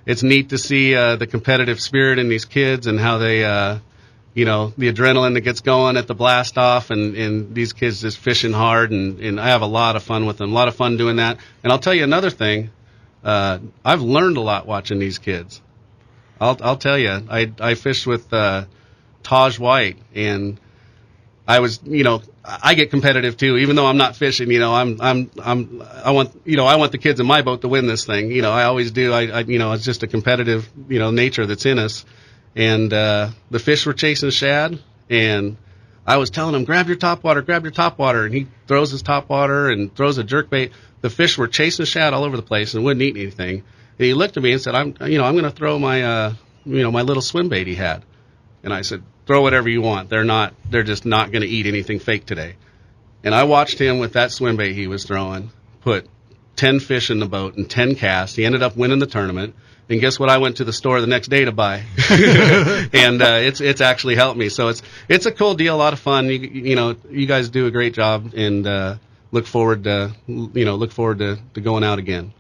It's neat to see the competitive spirit in these kids and how they the adrenaline that gets going at the blast off, and these kids just fishing hard, and I have a lot of fun with them, a lot of fun doing that. And I'll tell you another thing, I've learned a lot watching these kids. I'll tell you, I fished with Taj White, and I was, I get competitive too, even though I'm not fishing. I want the kids in my boat to win this thing. I always do. It's just a competitive, nature that's in us. And the fish were chasing shad, and I was telling him, grab your topwater, and he throws his topwater and throws a jerkbait. The fish were chasing shad all over the place and wouldn't eat anything. And he looked at me and said, I'm going to throw my, my little swim bait he had. And I said, throw whatever you want. They're just not going to eat anything fake today. And I watched him with that swim bait he was throwing, put 10 fish in the boat and 10 casts. He ended up winning the tournament. And guess what? I went to the store the next day to buy, and it's actually helped me. So it's a cool deal, a lot of fun. You guys do a great job, and look forward to going out again.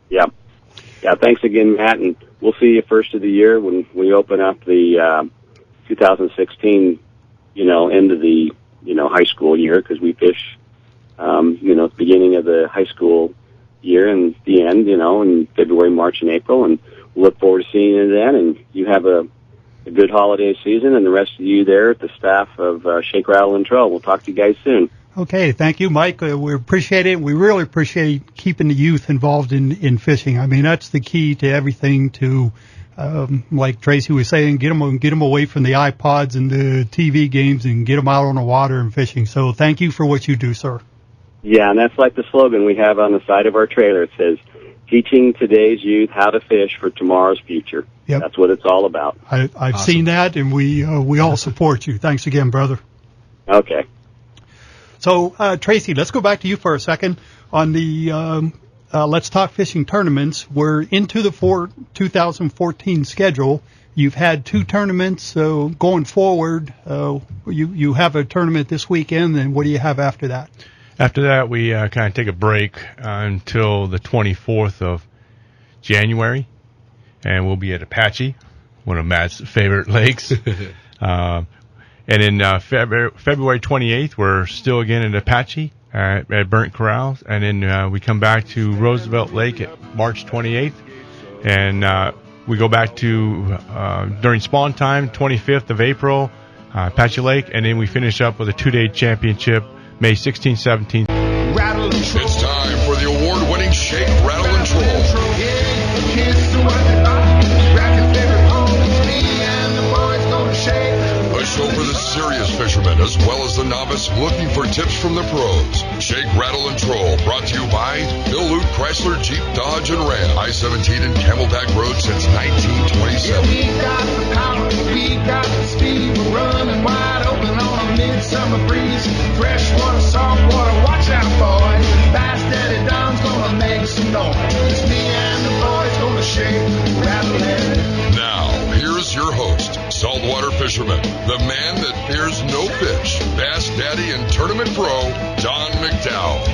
Yeah. Thanks again, Matt, and we'll see you first of the year when we open up the 2016, end of the high school year, because we fish, the beginning of the high school year and the end, in February, March, and April, and we'll look forward to seeing you then. And you have a good holiday season, and the rest of you there at the staff of Shake, Rattle, and Troll. We'll talk to you guys soon. Okay, thank you, Mike. We appreciate it. We really appreciate keeping the youth involved in fishing. I mean, that's the key to everything. To like Tracy was saying, get them away from the iPods and the TV games, and get them out on the water and fishing. So, thank you for what you do, sir. Yeah, and that's like the slogan we have on the side of our trailer. It says, teaching today's youth how to fish for tomorrow's future. Yep. That's what it's all about. I've awesome. Seen that, and we all support you. Thanks again, brother. Okay. So, Tracy, let's go back to you for a second. On the Let's Talk Fishing tournaments, we're into the 2014 schedule. You've had 2 tournaments, so going forward, you have a tournament this weekend, and what do you have after that? After that, we kind of take a break until the 24th of January, and we'll be at Apache, one of Matt's favorite lakes. And in February 28th, we're still again at Apache at Burnt Corrals, and then we come back to Roosevelt Lake at March 28th, and we go back to, during spawn time, 25th of April, Apache Lake, and then we finish up with a 2-day championship, May 16th, 17th. It's time for the award-winning Shake, Rattle, and Troll. A show for the serious fishermen as well as the novice looking for tips from the pros. Shake, Rattle, and Troll brought to you by Bill Luke Chrysler, Jeep, Dodge, and Ram. I-17 and Camelback Road since 1927. Yeah, we got the power, we got the speed. We're running wide open on a midsummer breeze. Freshwater, saltwater, watch out, boys. Bass Daddy Don's gonna make some noise. It's me and the boys gonna shake, rattle, and... Now, here's your host, saltwater fisherman, the man that fears no fish, Bass Daddy and tournament pro, Don McDowell.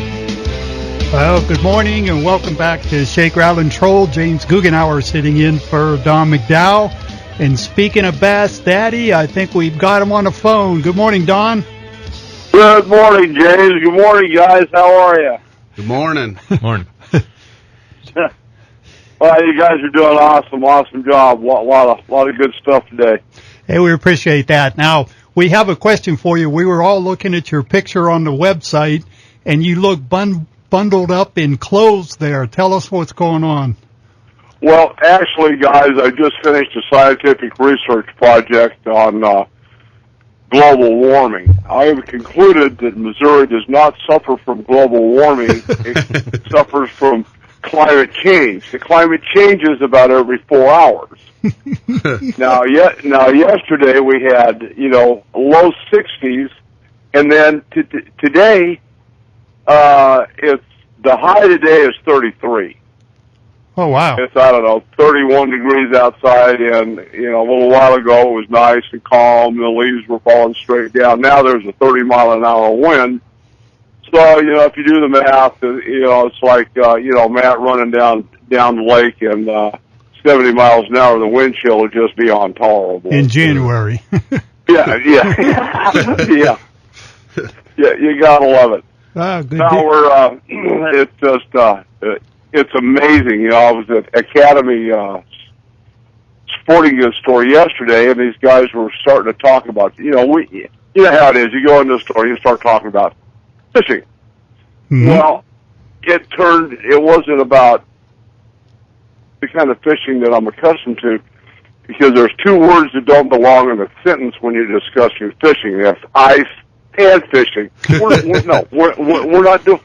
Well, good morning and welcome back to Shake, Rattle, and Troll. James Guggenauer sitting in for Don McDowell. And speaking of Bass Daddy, I think we've got him on the phone. Good morning, Don. Good morning, James. Good morning, guys. How are you? Good morning. Morning. Well, you guys are doing awesome job. A lot of good stuff today. Hey, we appreciate that. Now, we have a question for you. We were all looking at your picture on the website, and you look bundled up in clothes there. Tell us what's going on. Well, actually, guys, I just finished a scientific research project on global warming. I have concluded that Missouri does not suffer from global warming. It suffers from climate change. The climate changes about every 4 hours. Now, yesterday we had, low 60s, and then today, it's the high today is 33. Oh, wow. It's, 31 degrees outside, and, a little while ago it was nice and calm, the leaves were falling straight down. Now there's a 30-mile-an-hour wind. So, if you do the math, it's like, Matt running down the lake and 70 miles an hour, the wind chill would just be intolerable. In January. Yeah, you gotta love it. Good. Now it's just, it's amazing. I was at Academy Sporting Goods store yesterday, and these guys were starting to talk about, you know how it is. You go into the store, you start talking about fishing. Mm-hmm. Well, it wasn't about the kind of fishing that I'm accustomed to. because there's two words that don't belong in a sentence when you're discussing fishing. That's ice and fishing. We're not doing.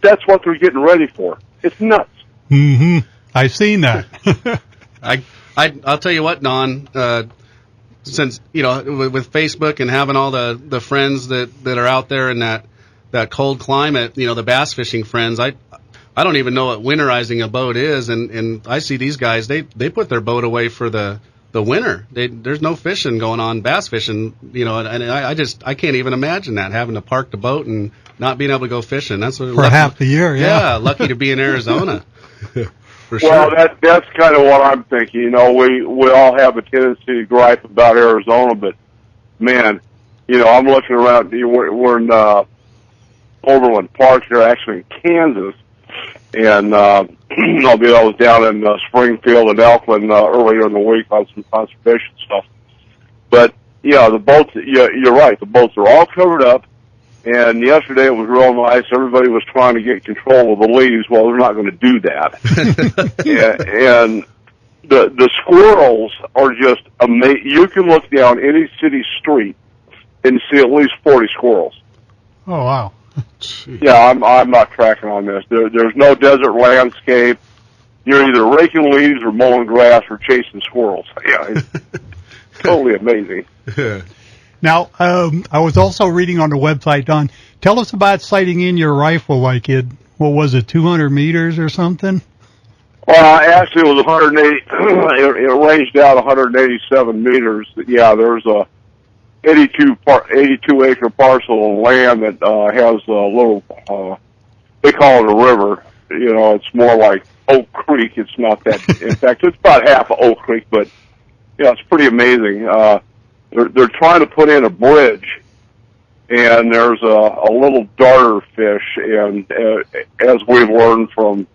That's what they're getting ready for. It's nuts. Mm-hmm. I've seen that. I'll tell you what, Don. Since with Facebook and having all the friends that are out there in that cold climate, the bass fishing friends, I don't even know what winterizing a boat is, and I see these guys, they put their boat away for the winter. There's no fishing going on, bass fishing, and I can't even imagine that, having to park the boat and not being able to go fishing. That's what for half the year. Yeah, lucky to be in Arizona. For sure. Well, that's kind of what I'm thinking. We all have a tendency to gripe about Arizona, but man, I'm looking around. We're in Overland Park here, actually in Kansas, and I was down in Springfield and Elkland earlier in the week on some conservation stuff. But the boats. You're right. The boats are all covered up. And yesterday it was real nice. Everybody was trying to get control of the leaves. Well, they're not going to do that. and the squirrels are just amazing. You can look down any city street and see at least 40 squirrels. Oh, wow. Yeah, I'm not tracking on this. There's no desert landscape. You're either raking leaves or mowing grass or chasing squirrels. Yeah, it's totally amazing. Now, I was also reading on the website, Don, tell us about sighting in your rifle like it, what was it, 200 meters or something? Well, actually it was 180, it ranged out 187 meters. Yeah, there's a 82 acre parcel of land that has a little, they call it a river. It's more like Oak Creek. It's not that, in fact, it's about half of Oak Creek, but yeah, it's pretty amazing. They're trying to put in a bridge, and there's a little darter fish, and as we've learned from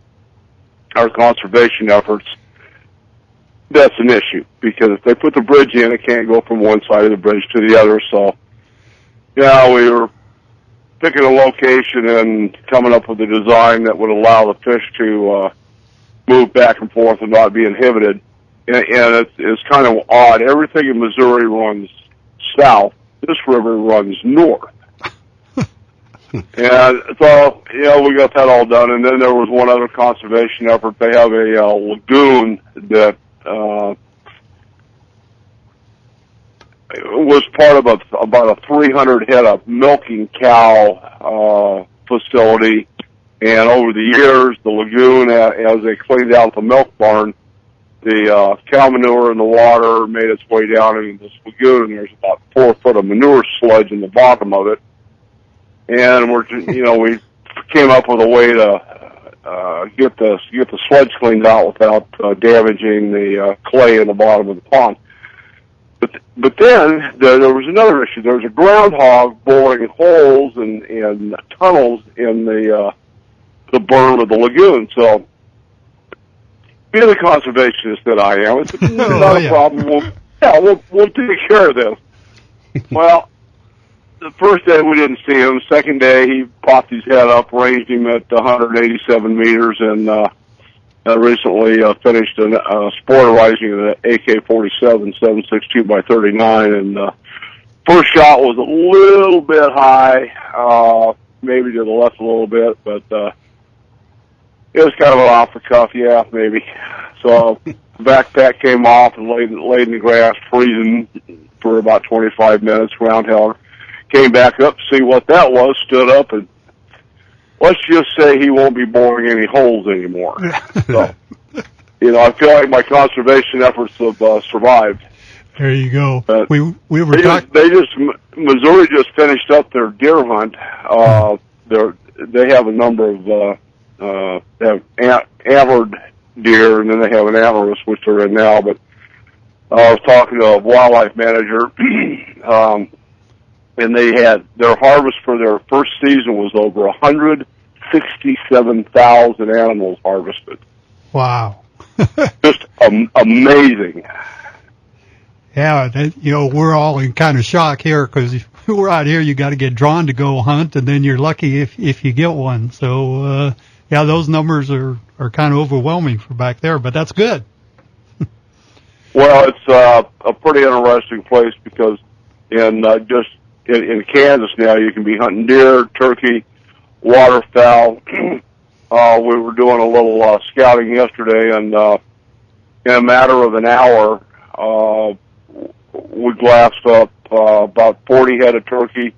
our conservation efforts, that's an issue, because if they put the bridge in, it can't go from one side of the bridge to the other. So, yeah, we were picking a location and coming up with a design that would allow the fish to move back and forth and not be inhibited. And it's kind of odd. Everything in Missouri runs south. This river runs north. And so, we got that all done. And then there was one other conservation effort. They have a lagoon that was part of about a 300 head of milking cow facility. And over the years, the lagoon, as they cleaned out the milk barn, the cow manure in the water made its way down into this lagoon, and there's about 4 foot of manure sludge in the bottom of it. And we came up with a way to get the sludge cleaned out without damaging the clay in the bottom of the pond. But then there was another issue. There was a groundhog boring holes and tunnels in the berm of the lagoon. So, being the conservationist that I am, it's not a problem. We'll take care of this. Well, the first day we didn't see him. Second day he popped his head up, ranged him at 187 meters, and recently finished sporterizing an AK-47 7.62x39. And first shot was a little bit high, maybe to the left a little bit, but it was kind of an off the cuff, maybe. So the backpack came off and laid in the grass, freezing for about 25 minutes. Groundhog came back up to see what that was, stood up, and let's just say he won't be boring any holes anymore. So, I feel like my conservation efforts have survived. There you go. We were Missouri just finished up their deer hunt. They have a number of they have antlered deer, and then they have an antlerless, which they're in now. But I was talking to a wildlife manager, and they had their harvest for their first season was over 167,000 animals harvested. Wow. Just amazing. Yeah, we're all in kind of shock here because if we're out here, you got to get drawn to go hunt, and then you're lucky if you get one. So, those numbers are kind of overwhelming for back there, but that's good. Well, it's a pretty interesting place because in Kansas now you can be hunting deer, turkey, waterfowl. We were doing a little scouting yesterday, and in a matter of an hour, we glassed up about 40 head of turkey,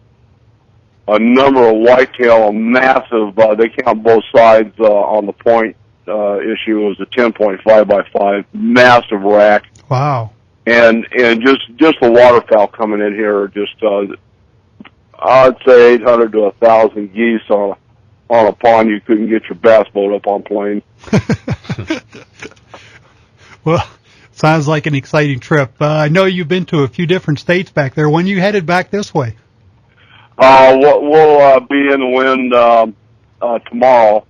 a number of whitetail, a massive, they count both sides on the point issue. It was a 10.5 by 5, massive rack. Wow. And just the waterfowl coming in here are just, I'd say 800 to 1,000 geese on a pond you couldn't get your bass boat up on plane. Well, sounds like an exciting trip. I know you've been to a few different states back there. When you headed back this way? We'll be in the wind tomorrow,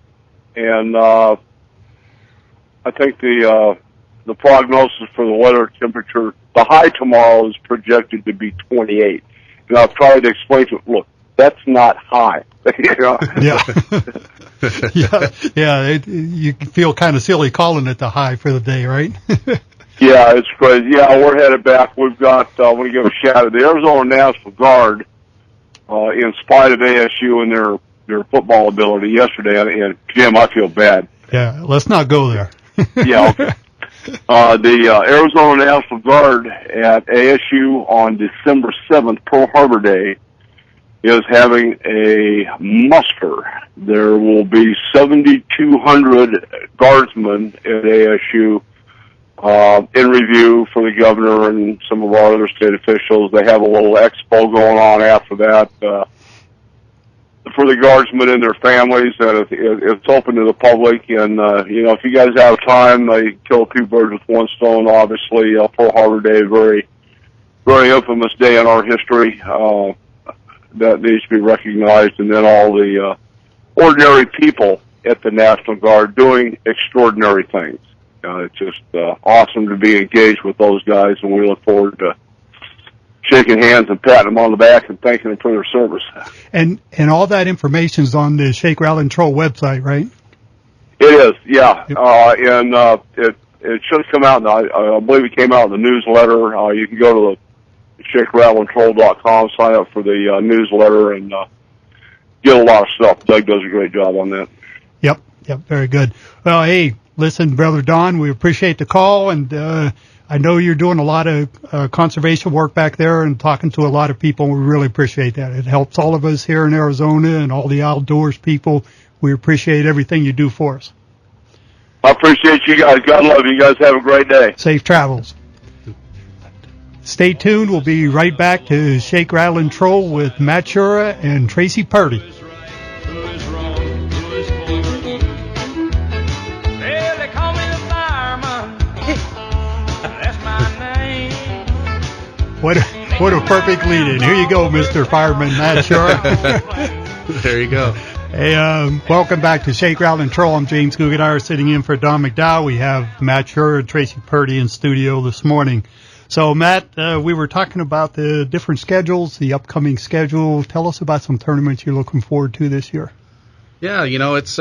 and I think the prognosis for the weather temperature, the high tomorrow is projected to be 28. And I've tried to explain to them, look, that's not high. You know? Yeah. You feel kind of silly calling it the high for the day, right? Yeah, it's crazy. Yeah, we're headed back. We've got, I want to give a shout out to the Arizona National Guard, in spite of ASU and their football ability yesterday. And Jim, I feel bad. Yeah, let's not go there. Yeah, okay. The Arizona National Guard at ASU on December 7th, Pearl Harbor Day, is having a muster. There will be 7,200 guardsmen at ASU in review for the governor and some of our other state officials. They have a little expo going on after that for the guardsmen and their families, and it's open to the public. And if you guys have time, they kill two birds with one stone. Obviously, Pearl Harbor Day, very, very infamous day in our history that needs to be recognized. And then all the ordinary people at the National Guard doing extraordinary things. It's just awesome to be engaged with those guys, and we look forward to shaking hands and patting them on the back and thanking them for their service. And all that information is on the Shake, Rattle, and Troll website, right? It is, yeah. And it should come out, I believe it came out in the newsletter. You can go to the ShakeRattleAndTroll.com, sign up for the newsletter, and get a lot of stuff. Doug does a great job on that. Yep, very good. Well, hey, listen, Brother Don, we appreciate the call, and I know you're doing a lot of conservation work back there and talking to a lot of people. We really appreciate that. It helps all of us here in Arizona and all the outdoors people. We appreciate everything you do for us. I appreciate you guys. God love you. You guys have a great day. Safe travels. Stay tuned. We'll be right back to Shake, Rattle, and Troll with Matt Shura and Tracy Purdy. What a perfect lead-in. Here you go, Mr. Fireman Matt Shura. There you go. Hey, welcome back to Shake, Rattle, and Troll. I'm James Guggenauer sitting in for Don McDowell. We have Matt Shura and Tracy Purdy in studio this morning. So, Matt, we were talking about the different schedules, the upcoming schedule. Tell us about some tournaments you're looking forward to this year. Yeah, it's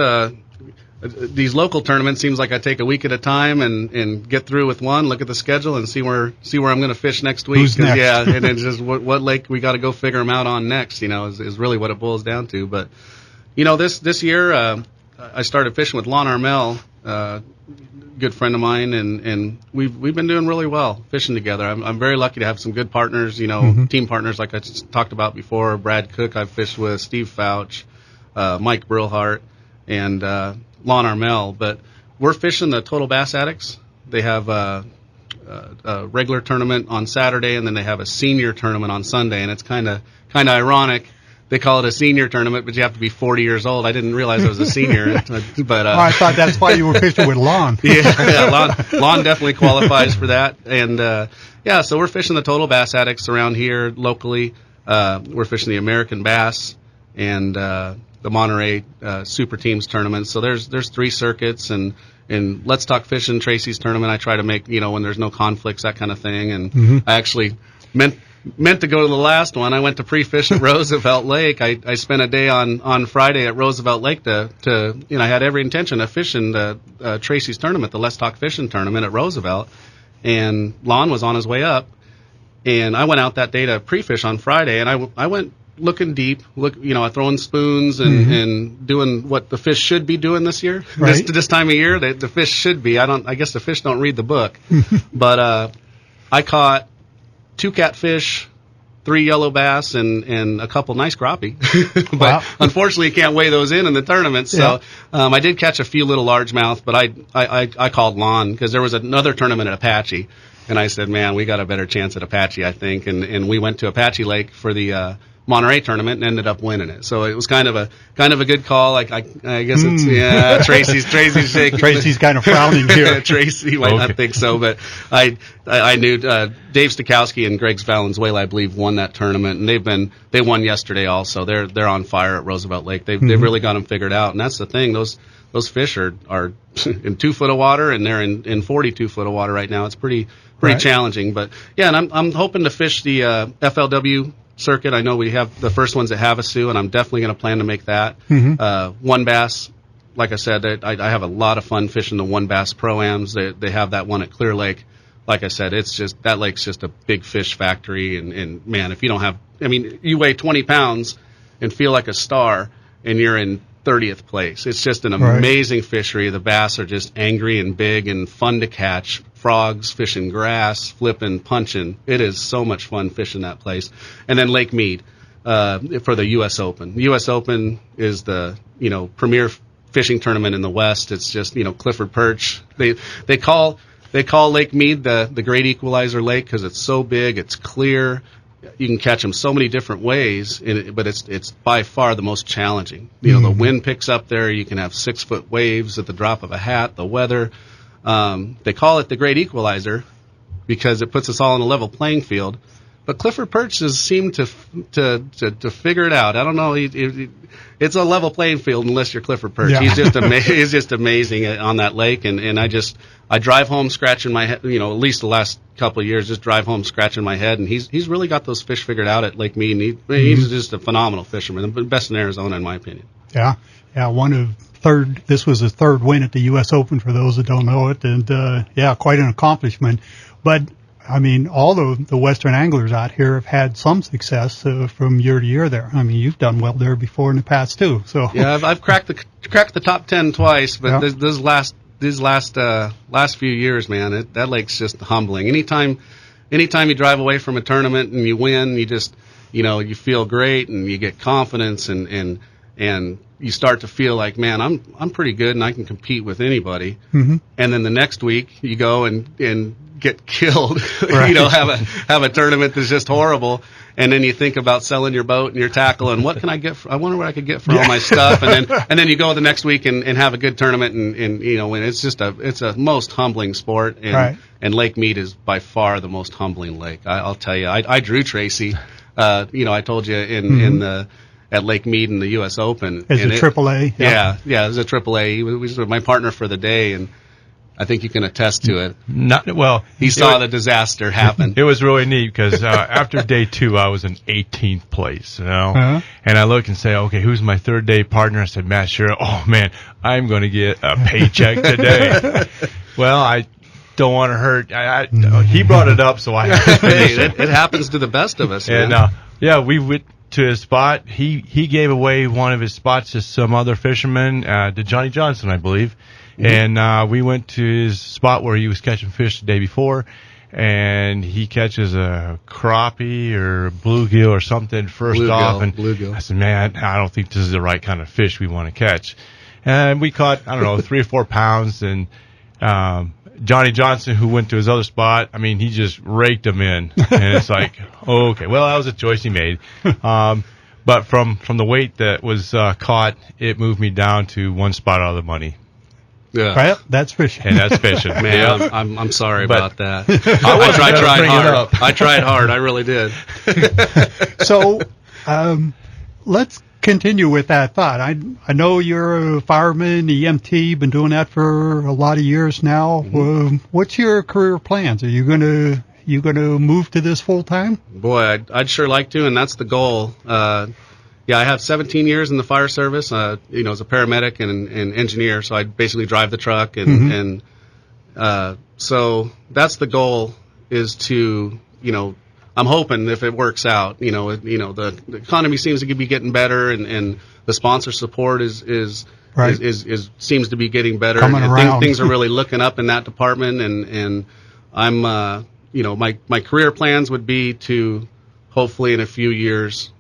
these local tournaments seems like I take a week at a time and get through with one, look at the schedule, and see where I'm going to fish next week. Who's next? Yeah, and it's just what lake we got to go figure them out on next. Is really what it boils down to. But this year I started fishing with Lon Armel, good friend of mine, and we've been doing really well fishing together. I'm very lucky to have some good partners. Team partners like I talked about before. Brad Cook I've fished with, Steve Fouch, Mike Brillhart, and Lon Armel. But we're fishing the Total Bass Addicts. They have a regular tournament on Saturday, and then they have a senior tournament on Sunday. And it's kind of ironic. They call it a senior tournament, but you have to be 40 years old. I didn't realize I was a senior. But I thought that's why you were fishing with Lon. Yeah, Lon definitely qualifies for that. And so we're fishing the Total Bass Addicts around here locally. We're fishing the American Bass and the Monterey Super Teams tournament. So there's 3 circuits, and Let's Talk Fishing, Tracy's tournament, I try to make, when there's no conflicts, that kind of thing. And I actually meant to go to the last one. I went to pre-fish at Roosevelt Lake. I spent a day on Friday at Roosevelt Lake to I had every intention of fishing Tracy's tournament, the Let's Talk Fishing tournament at Roosevelt. and Lon was on his way up. And I went out that day to pre-fish on Friday, and I went looking deep, throwing spoons and doing what the fish should be doing this year. Right. This time of year, the fish should be. I guess the fish don't read the book. But I caught 2 catfish, 3 yellow bass, and a couple nice crappie. But wow. Unfortunately, you can't weigh those in the tournament. So I did catch a few little largemouth, but I called Lon because there was another tournament at Apache. And I said, man, we got a better chance at Apache, I think. And we went to Apache Lake for the Monterey tournament and ended up winning it. So it was kind of a good call. I guess it's Tracy's shaking. Tracy's kind of frowning here. Tracy might not think so, but I knew Dave Stokowski and Greg Valenzuela, I believe, won that tournament, and they won yesterday also. They're on fire at Roosevelt Lake. They've really got them figured out, and that's the thing. Those fish are in 2 foot of water, and they're in 42 foot of water right now. It's pretty right. challenging, but yeah, and I'm hoping to fish the FLW circuit. I know we have the first ones at Havasu, and I'm definitely going to plan to make that. One bass, like I said, I have a lot of fun fishing the one bass pro-ams. They have that one at Clear Lake. Like I said, that lake's just a big fish factory, and man, if you don't have, you weigh 20 pounds and feel like a star, and you're in 30th place. It's just an amazing fishery. The bass are just angry and big and fun to catch. Frogs, fishing grass, flipping, punching. It is so much fun fishing that place. And then Lake Mead for the U.S. Open. The U.S. Open is the premier fishing tournament in the West. It's just Clifford Perch. They call Lake Mead the Great Equalizer Lake because it's so big, it's clear. You can catch them so many different ways, but it's by far the most challenging. The wind picks up there. You can have 6-foot waves at the drop of a hat. The weather. They call it the Great Equalizer because it puts us all on a level playing field. But Clifford Perch has seemed to figure it out. I don't know. It's a level playing field unless you're Clifford Perch. Yeah. He's just amazing on that lake. And I drive home scratching my head. At least the last couple of years, just drive home scratching my head. And he's really got those fish figured out at Lake Mead. And he's just a phenomenal fisherman, the best in Arizona, in my opinion. Yeah. This was his third win at the U.S. Open, for those that don't know it, and quite an accomplishment. But all the Western anglers out here have had some success from year to year there. You've done well there before in the past too. So yeah, I've cracked the top 10 twice, but these last few years, man, that lake's just humbling. Anytime you drive away from a tournament and you win, you just you feel great and you get confidence and you start to feel like, man, I'm pretty good and I can compete with anybody. And then the next week you go and get killed. Right. Have a tournament that's just horrible, and then you think about selling your boat and your tackle and what can I get? I wonder what I could get for all my stuff. And then you go the next week and have a good tournament and it's just it's a most humbling sport. And Lake Mead is by far the most humbling lake. I'll tell you. I drew Tracy. I told you at Lake Mead in the U.S. Open. As a AAA? Yeah, as a AAA. He was my partner for the day, and I think you can attest to it. He saw the disaster happen. It was really neat because after day 2, I was in 18th place, and I look and say, okay, who's my third day partner? I said, Matt Sherrill. Oh, man, I'm going to get a paycheck today. Well, I don't want to hurt. He brought it up, so I it happens to the best of us. And we went to his spot. He gave away one of his spots to some other fisherman, to Johnny Johnson, I believe. And we went to his spot where he was catching fish the day before, and he catches a crappie or bluegill or something first off. And bluegill. I said, man, I don't think this is the right kind of fish we want to catch. And we caught, 3 or 4 pounds, and Johnny Johnson, who went to his other spot, he just raked them in. And it's like, okay, well, that was a choice he made. But from the weight that was caught, it moved me down to one spot out of the money. Yeah. Well, that's fishing. And that's fishing. Man, I'm sorry about that. I tried hard. I tried hard. I really did. So, let's continue with that thought. I know you're a fireman, EMT, been doing that for a lot of years now. What's your career plans? Are you gonna move to this full time? Boy, I'd sure like to, and that's the goal. I have 17 years in the fire service, as a paramedic and engineer. So I basically drive the truck and So that's the goal, is to, I'm hoping if it works out, the economy seems to be getting better, and the sponsor support is seems to be getting better. Coming around. Things are really looking up in that department, and I'm, my career plans would be to hopefully in a few years,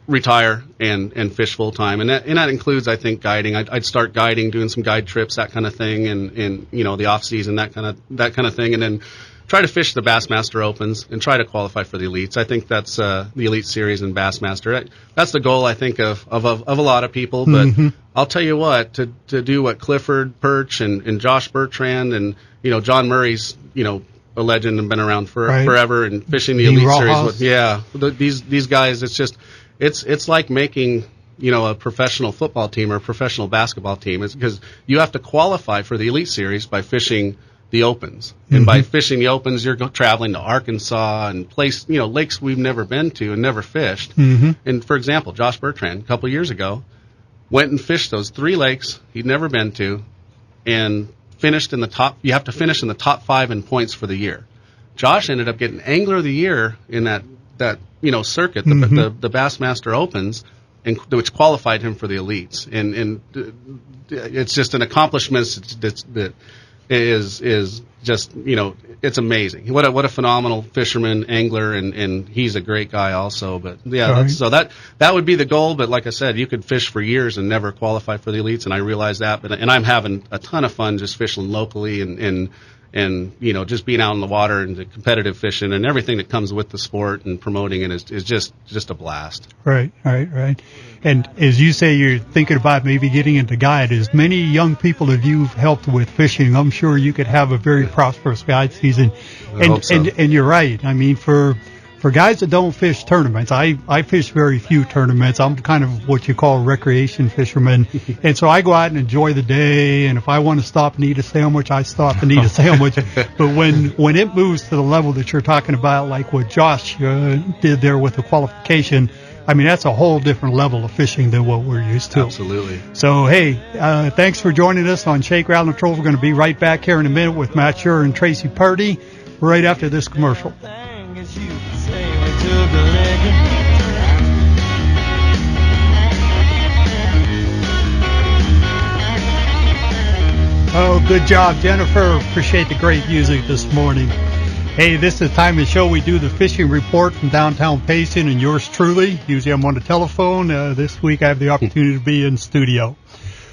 retire and fish full time, and that includes, I think, guiding. I'd start guiding, doing some guide trips, that kind of thing, and the off season, that kind of thing, and then try to fish the Bassmaster Opens and try to qualify for the elites. I think that's the Elite Series and Bassmaster. That's the goal, I think, of a lot of people. But I'll tell you what, to do what Clifford Perch and Josh Bertrand and John Murray's a legend and been around forever, and fishing the Elite Series. These guys, it's just. It's like making, a professional football team or a professional basketball team. It's because you have to qualify for the Elite Series by fishing the Opens. And by fishing the Opens, you're traveling to Arkansas and lakes we've never been to and never fished. And for example, Josh Bertrand, a couple of years ago, went and fished those 3 lakes he'd never been to, and finished in the top. You have to finish in the top 5 in points for the year. Josh ended up getting Angler of the Year in that circuit, the Bassmaster Opens, and which qualified him for the elites. And it's just an accomplishment that is just, it's amazing. What a phenomenal fisherman, angler, and he's a great guy also. But yeah, so that would be the goal. But like I said, you could fish for years and never qualify for the elites, and I realize that. And I'm having a ton of fun just fishing locally and just being out in the water and the competitive fishing and everything that comes with the sport and promoting it is just a blast. Right. And as you say, you're thinking about maybe getting into guide. As many young people that you've helped with fishing, I'm sure you could have a very prosperous guide season. I hope so. And you're right. I mean, for guys that don't fish tournaments, I fish very few tournaments. I'm kind of what you call a recreation fisherman. And so I go out and enjoy the day. And if I want to stop and eat a sandwich, I stop and eat a sandwich. But when it moves to the level that you're talking about, like what Josh did there with the qualification, I mean, that's a whole different level of fishing than what we're used to. Absolutely. So, hey, thanks for joining us on Shake, Rattle, and Troll. We're going to be right back here in a minute with Matt Scher and Tracy Purdy right after this commercial. Oh, good job, Jennifer. Appreciate the great music this morning. Hey, this is the time of the show we do the fishing report from downtown Payson, and yours truly. Usually I'm on the telephone. This week I have the opportunity to be in studio.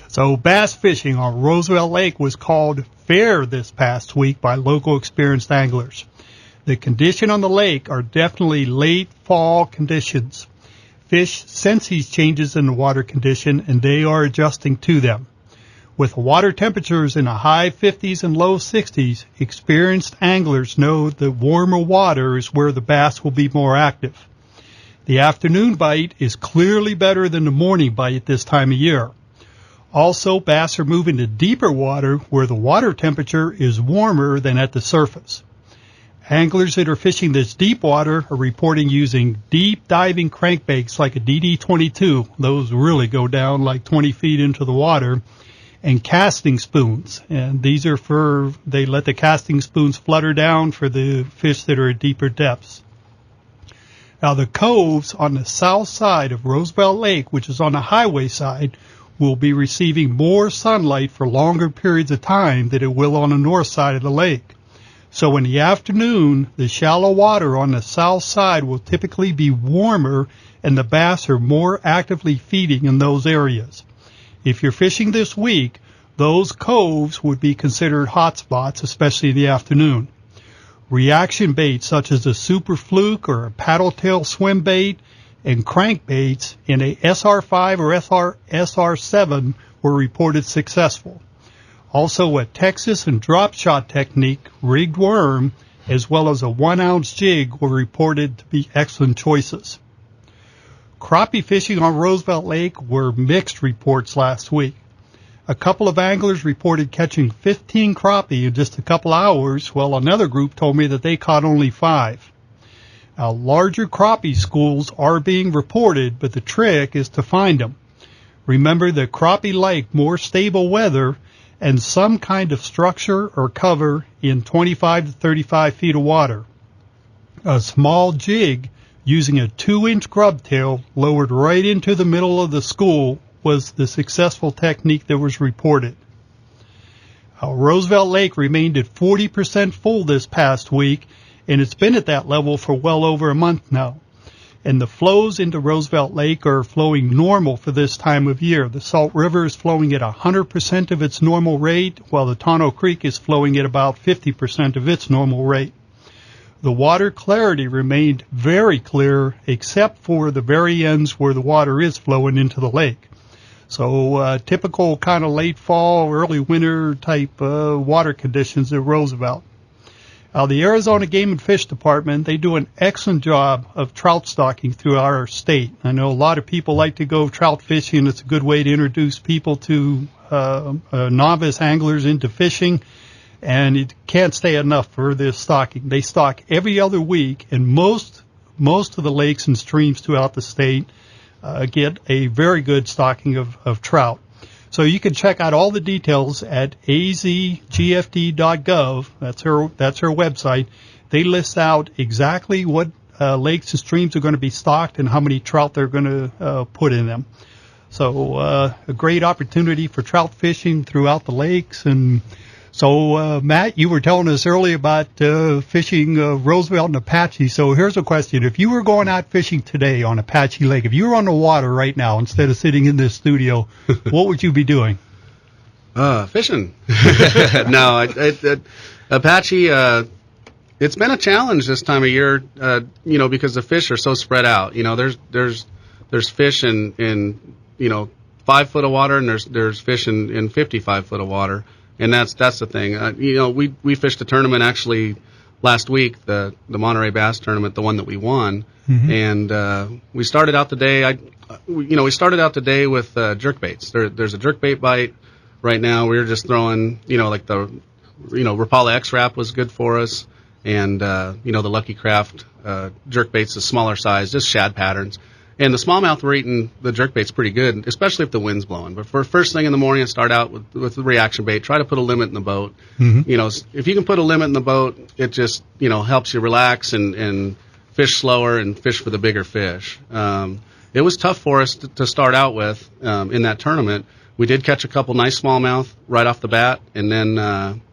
So bass fishing on Roosevelt Lake was called fair this past week by local experienced anglers. The condition on the lake are definitely late fall conditions. Fish sense these changes in the water condition, and they are adjusting to them. With water temperatures in the high 50s and low 60s, experienced anglers know that warmer water is where the bass will be more active. The afternoon bite is clearly better than the morning bite this time of year. Also, bass are moving to deeper water where the water temperature is warmer than at the surface. Anglers that are fishing this deep water are reporting using deep diving crankbaits like a DD22. Those really go down like 20 feet into the water. And casting spoons. And these are they let the casting spoons flutter down for the fish that are at deeper depths. Now the coves on the south side of Roosevelt Lake, which is on the highway side, will be receiving more sunlight for longer periods of time than it will on the north side of the lake. So in the afternoon, the shallow water on the south side will typically be warmer, and the bass are more actively feeding in those areas. If you're fishing this week, those coves would be considered hot spots, especially in the afternoon. Reaction baits such as a super fluke or a paddle tail swim bait and crankbaits in a SR5 or SR7 were reported successful. Also, a Texas and drop shot technique rigged worm as well as a 1-ounce jig were reported to be excellent choices. Crappie fishing on Roosevelt Lake were mixed reports last week. A couple of anglers reported catching 15 crappie in just a couple hours, while another group told me that they caught only 5. Now, larger crappie schools are being reported, but the trick is to find them. Remember that crappie like more stable weather, and some kind of structure or cover in 25 to 35 feet of water. A small jig using a 2-inch grub tail lowered right into the middle of the school was the successful technique that was reported. Roosevelt Lake remained at 40% full this past week, and it's been at that level for well over a month now. And the flows into Roosevelt Lake are flowing normal for this time of year. The Salt River is flowing at 100% of its normal rate, while the Tonneau Creek is flowing at about 50% of its normal rate. The water clarity remained very clear, except for the very ends where the water is flowing into the lake. So typical kind of late fall, early winter type water conditions at Roosevelt. The Arizona Game and Fish Department, they do an excellent job of trout stocking throughout our state. I know a lot of people like to go trout fishing. It's a good way to introduce people to novice anglers into fishing, and it can't say enough for this stocking. They stock every other week, and most of the lakes and streams throughout the state get a very good stocking of trout. So you can check out all the details at azgfd.gov. That's her website. They list out exactly what lakes and streams are going to be stocked and how many trout they're going to put in them. So a great opportunity for trout fishing throughout the lakes. And so, Matt, you were telling us earlier about fishing Roosevelt and Apache. So here's a question. If you were going out fishing today on Apache Lake, if you were on the water right now instead of sitting in this studio, what would you be doing? Fishing. No, Apache, it's been a challenge this time of year, because the fish are so spread out. There's fish in 5 foot of water, and there's fish in 55 foot of water. And that's the thing. We fished a tournament actually last week, the Monterey Bass Tournament, the one that we won. Mm-hmm. And we started out the day. We started out the day with jerk baits. There's a jerk bait bite right now. We were just throwing, like the, Rapala X-Wrap was good for us, and the Lucky Craft jerk baits, the smaller size, just shad patterns. And the smallmouth were eating the jerkbaits pretty good, especially if the wind's blowing. But for first thing in the morning, I start out with the reaction bait. Try to put a limit in the boat. Mm-hmm. If you can put a limit in the boat, it just, helps you relax and fish slower and fish for the bigger fish. It was tough for us to start out with in that tournament. We did catch a couple nice smallmouth right off the bat, and then,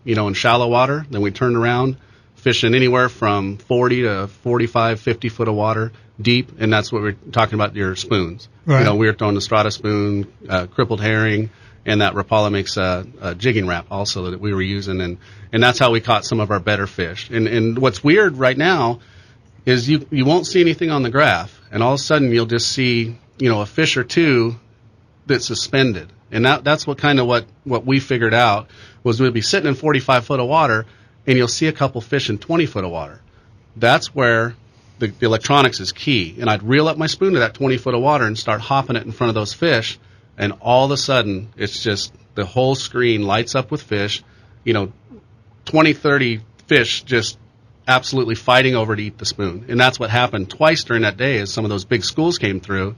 in shallow water. Then we turned around, fishing anywhere from 40 to 45, 50 foot of water deep, and that's what we're talking about, your spoons. Right. We were throwing the Strata spoon, crippled herring, and that Rapala makes a jigging wrap also that we were using, and that's how we caught some of our better fish. And what's weird right now is you won't see anything on the graph, and all of a sudden you'll just see, a fish or two that's suspended. And that's what we figured out was we'd be sitting in 45 foot of water, and you'll see a couple fish in 20 foot of water. That's where the electronics is key. And I'd reel up my spoon to that 20 foot of water and start hopping it in front of those fish, and all of a sudden it's just the whole screen lights up with fish, 20, 30 fish just absolutely fighting over to eat the spoon. And that's what happened twice during that day as some of those big schools came through.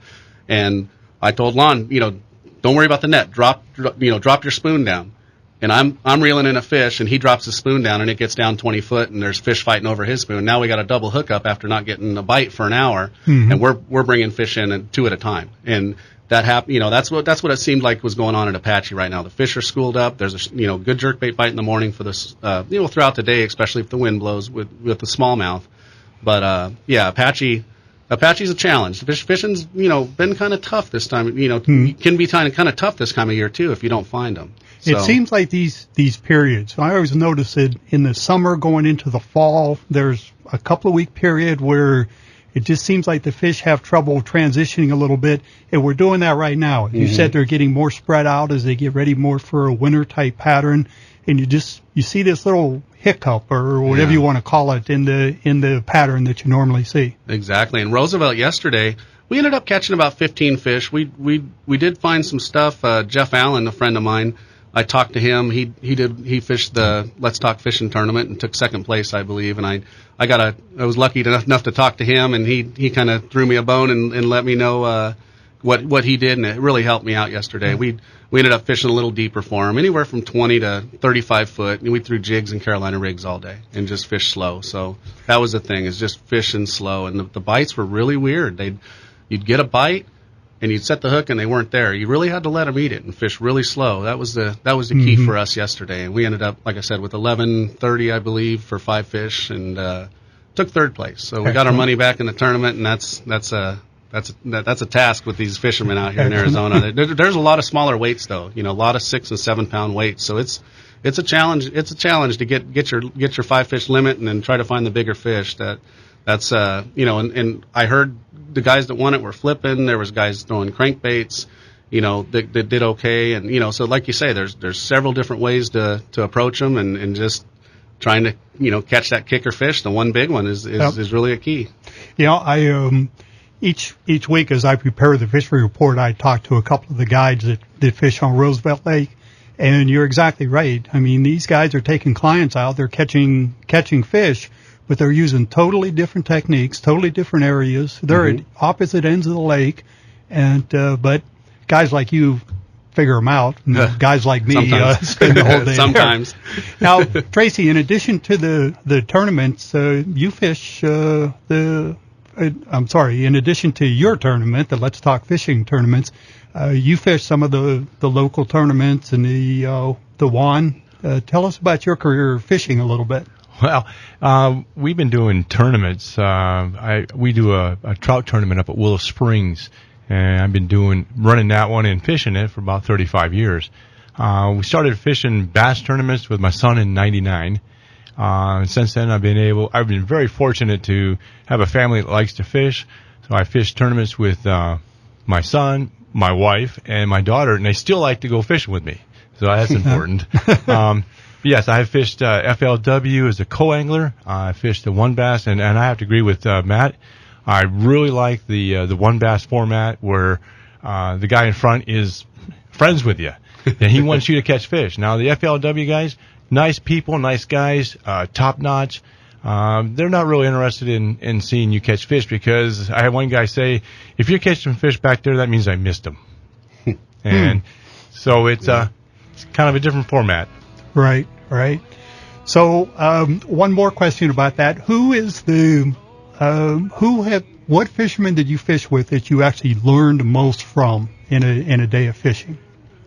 And I told Lon, don't worry about the net. Drop your spoon down. And I'm reeling in a fish, and he drops his spoon down, and it gets down 20 foot, and there's fish fighting over his spoon. Now we got a double hookup after not getting a bite for an hour, mm-hmm. and we're bringing fish in 2 at a time. And that happened. That's what it seemed like was going on at Apache right now. The fish are schooled up. There's a good jerkbait bite in the morning for this throughout the day, especially if the wind blows with the smallmouth. But Apache's a challenge. Fishing's been kind of tough this time. It can be kind of tough this time of year too if you don't find them. So. It seems like these periods. I always notice it in the summer going into the fall. There's a couple of week period where it just seems like the fish have trouble transitioning a little bit, and we're doing that right now. Mm-hmm. You said they're getting more spread out as they get ready more for a winter type pattern, and you see this little hiccup or whatever you want to call it in the pattern that you normally see. Exactly. In Roosevelt yesterday, we ended up catching about 15 fish. We did find some stuff. Jeff Allen, a friend of mine, I talked to him. He fished the Let's Talk Fishing tournament and took second place, I believe. And I was lucky enough to talk to him, and he kind of threw me a bone and let me know what he did, and it really helped me out yesterday. We ended up fishing a little deeper for him, anywhere from 20 to 35 foot. And we threw jigs and Carolina rigs all day and just fished slow. So that was the thing, is just fishing slow. And the bites were really weird. You'd get a bite, and you'd set the hook, and they weren't there. You really had to let them eat it and fish really slow. That was the key for us yesterday. And we ended up, like I said, with 11:30, I believe, for 5 fish, and took third place. So we got our money back in the tournament, and that's a task with these fishermen out here in Arizona. There's a lot of smaller weights, though. A lot of 6 and 7 pound weights. So it's a challenge. It's a challenge to get your 5 fish limit and then try to find the bigger fish. That's and I heard the guys that won it were flipping. There was guys throwing crankbaits, that did okay. And, so like you say, there's several different ways to approach them, and just trying to, catch that kicker fish. The one big one is really a key. I, each week as I prepare the fishery report, I talk to a couple of the guides that fish on Roosevelt Lake. And you're exactly right. I mean, these guys are taking clients out. They're catching fish, but they're using totally different techniques, totally different areas. They're at opposite ends of the lake, and but guys like you figure them out. And guys like me spend the whole day sometimes. Now, Tracy, in addition to the tournaments, you fish in addition to your tournament, the Let's Talk Fishing tournaments, you fish some of the local tournaments and the WAN. Tell us about your career fishing a little bit. Well, we've been doing tournaments. We do a trout tournament up at Willow Springs, and I've been running that one and fishing it for about 35 years. We started fishing bass tournaments with my son in '99. And since then, I've been very fortunate to have a family that likes to fish. So I fish tournaments with my son, my wife, and my daughter, and they still like to go fishing with me. So that's important. Yes, I have fished FLW as a co-angler. I fished the one bass, and I have to agree with Matt. I really like the one bass format where the guy in front is friends with you, and he wants you to catch fish. Now, the FLW guys, nice people, nice guys, top notch. They're not really interested in seeing you catch fish, because I had one guy say, if you're catching fish back there, that means I missed them. And so it's kind of a different format. Right. So, one more question about that. What fishermen did you fish with that you actually learned most from in a day of fishing?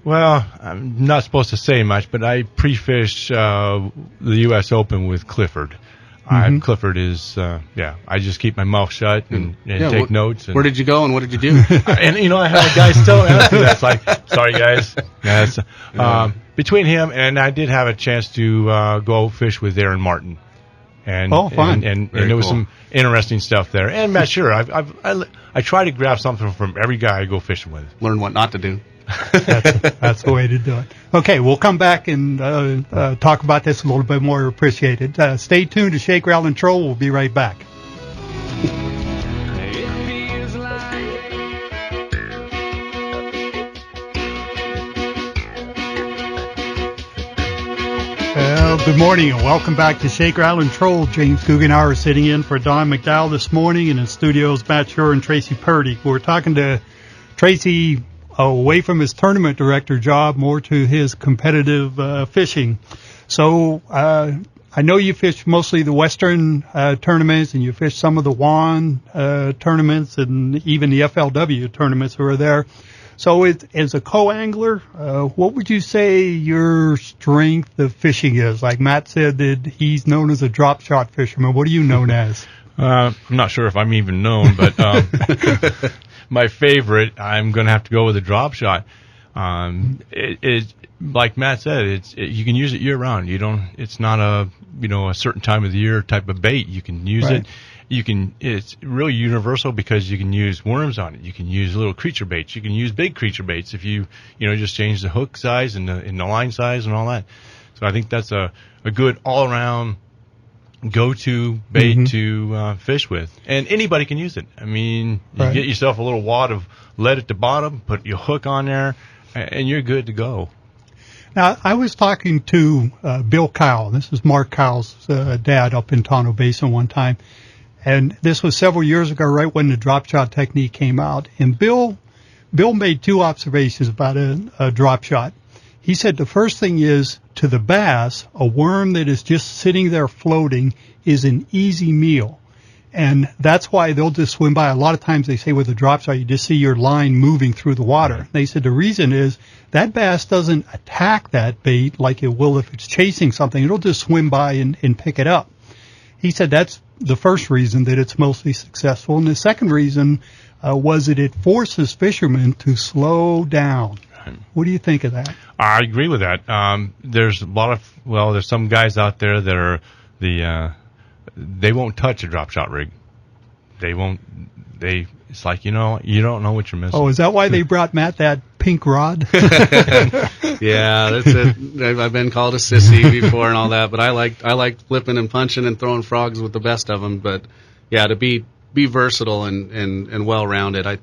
Well, I'm not supposed to say much, but I pre-fished the U.S. Open with Clifford. Clifford is, I just keep my mouth shut and take notes. And where did you go and what did you do? And, I had a guy still ask me that. It's like, sorry, guys. Yes. Between him and I did have a chance to go fish with Aaron Martin. And, fun. And there was some interesting stuff there. And Matt, sure, I try to grab something from every guy I go fishing with. Learn what not to do. That's the way to do it. Okay, we'll come back and talk about this a little bit more. Appreciate it. Stay tuned to Shake, Rattle, and Troll. We'll be right back. Good morning and welcome back to Shake, Rattle, and Troll. James Guggenauer sitting in for Don McDowell this morning, and in studios Matt Shore and Tracy Purdy. We're talking to Tracy away from his tournament director job, more to his competitive fishing. So I know you fish mostly the Western tournaments, and you fish some of the WAN tournaments and even the FLW tournaments that are there. So as a co-angler, what would you say your strength of fishing is? Like Matt said that he's known as a drop shot fisherman. What are you known as? I'm not sure if I'm even known, but my favorite, I'm going to have to go with a drop shot. It like Matt said, you can use it year round. It's not a certain time of the year type of bait. You can use it. It's really universal because you can use worms on it. You can use little creature baits. You can use big creature baits if you just change the hook size and the line size and all that. So I think that's a good all around go-to bait to fish with, and anybody can use it. I mean, you get yourself a little wad of lead at the bottom, put your hook on there, and you're good to go. Now, I was talking to Bill Kyle. This is Mark Kyle's dad up in Tonto Basin one time, and this was several years ago, right when the drop shot technique came out. And Bill Bill made two observations about a drop shot. He said the first thing is, to the bass, a worm that is just sitting there floating is an easy meal. And that's why they'll just swim by. A lot of times they say with a drop shot, you just see your line moving through the water. They said the reason is that bass doesn't attack that bait like it will if it's chasing something. It'll just swim by and pick it up. He said that's the first reason that it's mostly successful. And the second reason was that it forces fishermen to slow down. What do you think of that? I agree with that. There's a lot of, there's some guys out there that are they won't touch a drop shot rig. It's like, you don't know what you're missing. Oh, is that why they brought Matt that pink rod? Yeah, that's it. I've been called a sissy before and all that, but I like flipping and punching and throwing frogs with the best of them. But yeah, to be versatile and well-rounded, I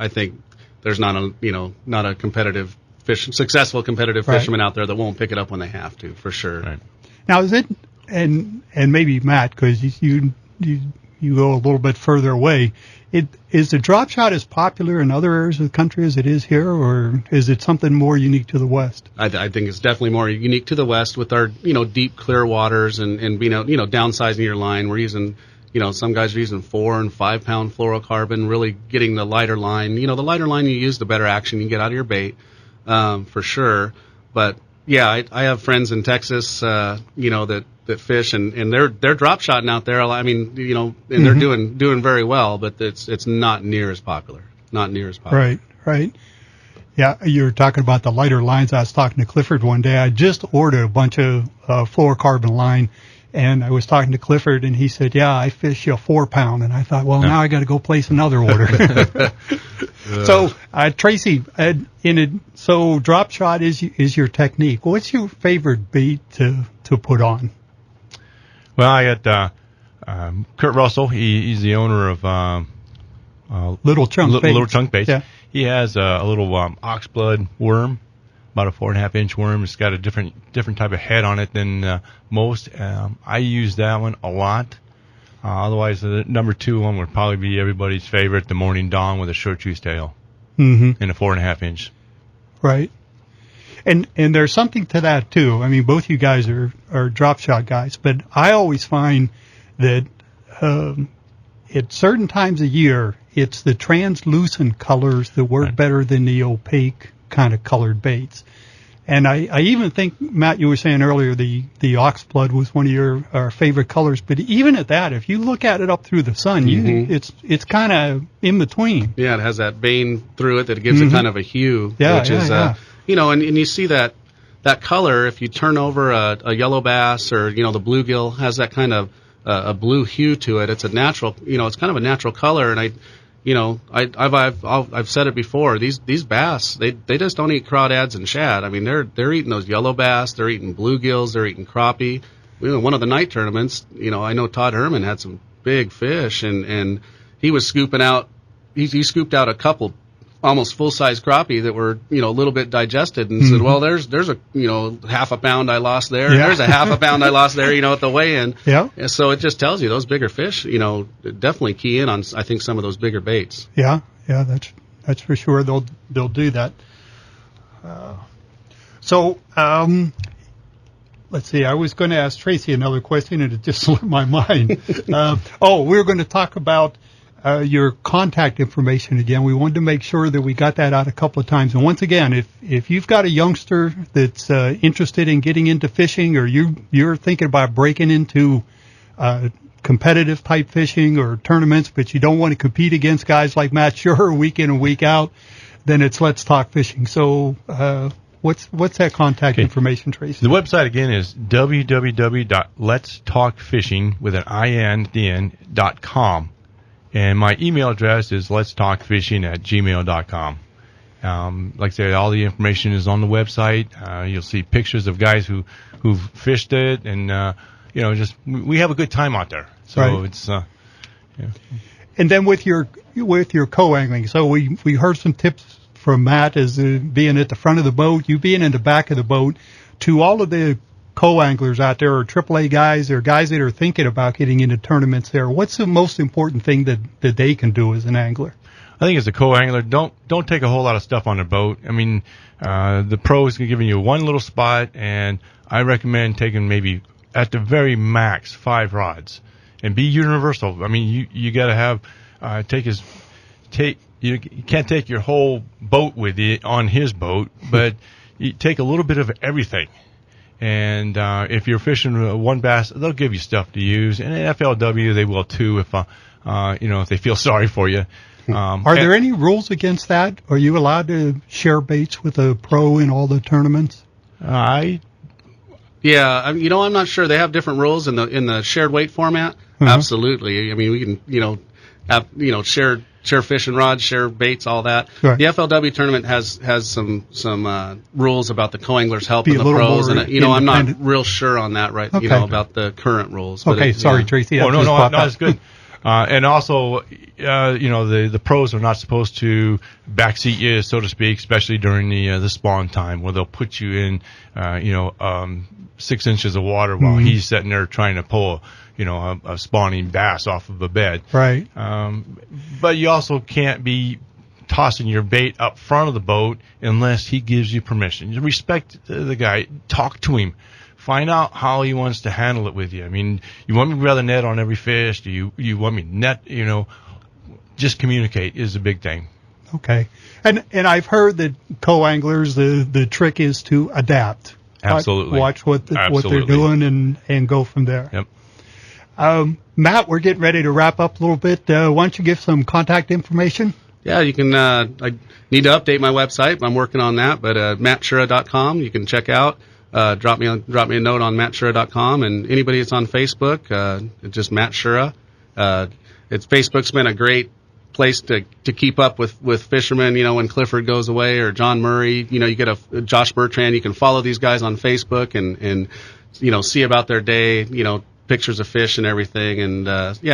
think there's not a competitive successful competitive fisherman out there that won't pick it up when they have to, for sure. Right. Now, is it, and maybe Matt, because you go a little bit further away, is the drop shot as popular in other areas of the country as it is here, or is it something more unique to the West? I think it's definitely more unique to the West with our, deep, clear waters and being, downsizing your line. We're using, some guys are using 4 and 5 pound fluorocarbon, really getting the lighter line. The lighter line you use, the better action you get out of your bait, for sure. But yeah, I have friends in Texas, that fish and they're drop shotting out there. I mean, and they're doing very well, but it's not near as popular. Not near as popular. Right. Yeah, you were talking about the lighter lines. I was talking to Clifford one day. I just ordered a bunch of fluorocarbon line, and I was talking to Clifford, and he said, "Yeah, I fish a 4 pound." And I thought, well, now I got to go place another order. So, Tracy, so drop shot is your technique. What's your favorite bait to put on? Well, I got Kurt Russell. He's the owner of Little Chunk Baits. Little Chunk Baits. Yeah. He has a little oxblood worm, about a 4.5 inch worm. It's got a different type of head on it than most. I use that one a lot. Otherwise, the number 2 one would probably be everybody's favorite, the Morning Dawn with a chartreuse tail and a 4.5 inch. Right. And there's something to that too. I mean, both you guys are drop shot guys, but I always find that at certain times of year, it's the translucent colors that work better than the opaque kind of colored baits. And I even think, Matt, you were saying earlier the oxblood was one of your favorite colors, but even at that, if you look at it up through the sun, it's kind of in between. Yeah, it has that vein through it that gives it kind of a hue, which is and you see that color if you turn over a yellow bass or the bluegill has that kind of a blue hue to it. It's a natural, it's kind of a natural color, and I've said it before. These bass, they just don't eat crawdads and shad. I mean, they're eating those yellow bass, they're eating bluegills, they're eating crappie. One of the night tournaments, I know Todd Herman had some big fish, and he was scooping out. He scooped out a couple almost full-size crappie that were, a little bit digested, and said, well, there's a, half a pound I lost there. Yeah. There's a half a pound I lost there, at the weigh-in. Yeah. And so it just tells you those bigger fish, definitely key in on, I think, some of those bigger baits. Yeah, that's for sure. They'll do that. Let's see. I was going to ask Tracy another question, and it just slipped my mind. We were going to talk about your contact information again. We wanted to make sure that we got that out a couple of times. And once again, if you've got a youngster that's interested in getting into fishing, or you're thinking about breaking into competitive type fishing or tournaments, but you don't want to compete against guys like Matt Schurer week in and week out, then it's Let's Talk Fishing. So what's that contact information, Tracy? The website again is www.letstalkfishing.com. And my email address is letstalkfishing@gmail.com. Like I said, all the information is on the website. You'll see pictures of guys who've fished it, and we have a good time out there. So it's And then with your co-angling, so we heard some tips from Matt as being at the front of the boat, you being in the back of the boat, to all of the co-anglers out there, or AAA guys, or guys that are thinking about getting into tournaments there, what's the most important thing that they can do as an angler? I think as a co-angler, don't take a whole lot of stuff on the boat. I mean, the pros are giving you one little spot, and I recommend taking maybe at the very max 5 rods, and be universal. I mean, you got to have you can't take your whole boat with you on his boat, but you take a little bit of everything. And if you're fishing one bass, they'll give you stuff to use, and at FLW they will too if if they feel sorry for you. Are there any rules against that? Are you allowed to share baits with a pro in all the tournaments? I'm not sure. They have different rules in the shared weight format. Mm-hmm. Absolutely. I mean, we can share fishing rods, share baits, all that. Right. The FLW tournament has some rules about the co-anglers helping the little pros, more and I'm not real sure on that Okay. about the current rules. Okay, sorry, Tracy. Oh, no, it's good. And also, the pros are not supposed to backseat you, so to speak, especially during the spawn time, where they'll put you in, 6 inches of water while Mm-hmm. he's sitting there trying to pull, a spawning bass off of a bed. Right. But you also can't be tossing your bait up front of the boat unless he gives you permission. You respect the guy. Talk to him. Find out how he wants to handle it with you. I mean, you want me to grab the net on every fish? Do you want me to net? Just communicate is a big thing. Okay. And I've heard that co-anglers, the trick is to adapt. Absolutely. Watch what they're doing and go from there. Yep. Matt, we're getting ready to wrap up a little bit. Why don't you give some contact information? Yeah, you can. I need to update my website. I'm working on that, but mattshura.com you can check out. Drop me a note on mattshura.com, and anybody that's on Facebook, it's just Matt Shura. Facebook's been a great place to keep up with fishermen. When Clifford goes away or John Murray, you get a Josh Bertrand. You can follow these guys on Facebook and see about their day. Pictures of fish and everything. And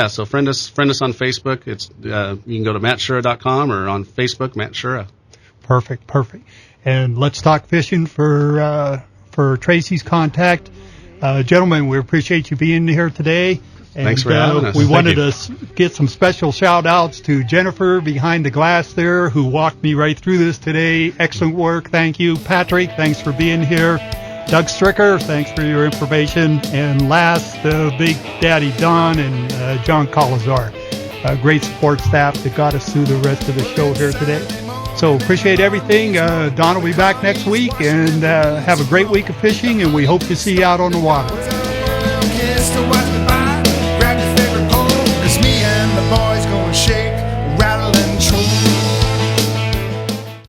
so friend us on Facebook. It's you can go to mattshura.com or on Facebook, Matt Shura. Perfect. And let's talk fishing for Tracy's contact. Gentlemen, we appreciate you being here today. And, thanks for having us. We wanted to get some special shout-outs to Jennifer behind the glass there, who walked me right through this today. Excellent work. Thank you. Patrick, thanks for being here. Doug Stricker, thanks for your information. And last, Big Daddy Don and John Colazar. Great support staff that got us through the rest of the show here today. So appreciate everything. Don will be back next week, and have a great week of fishing, and we hope to see you out on the water.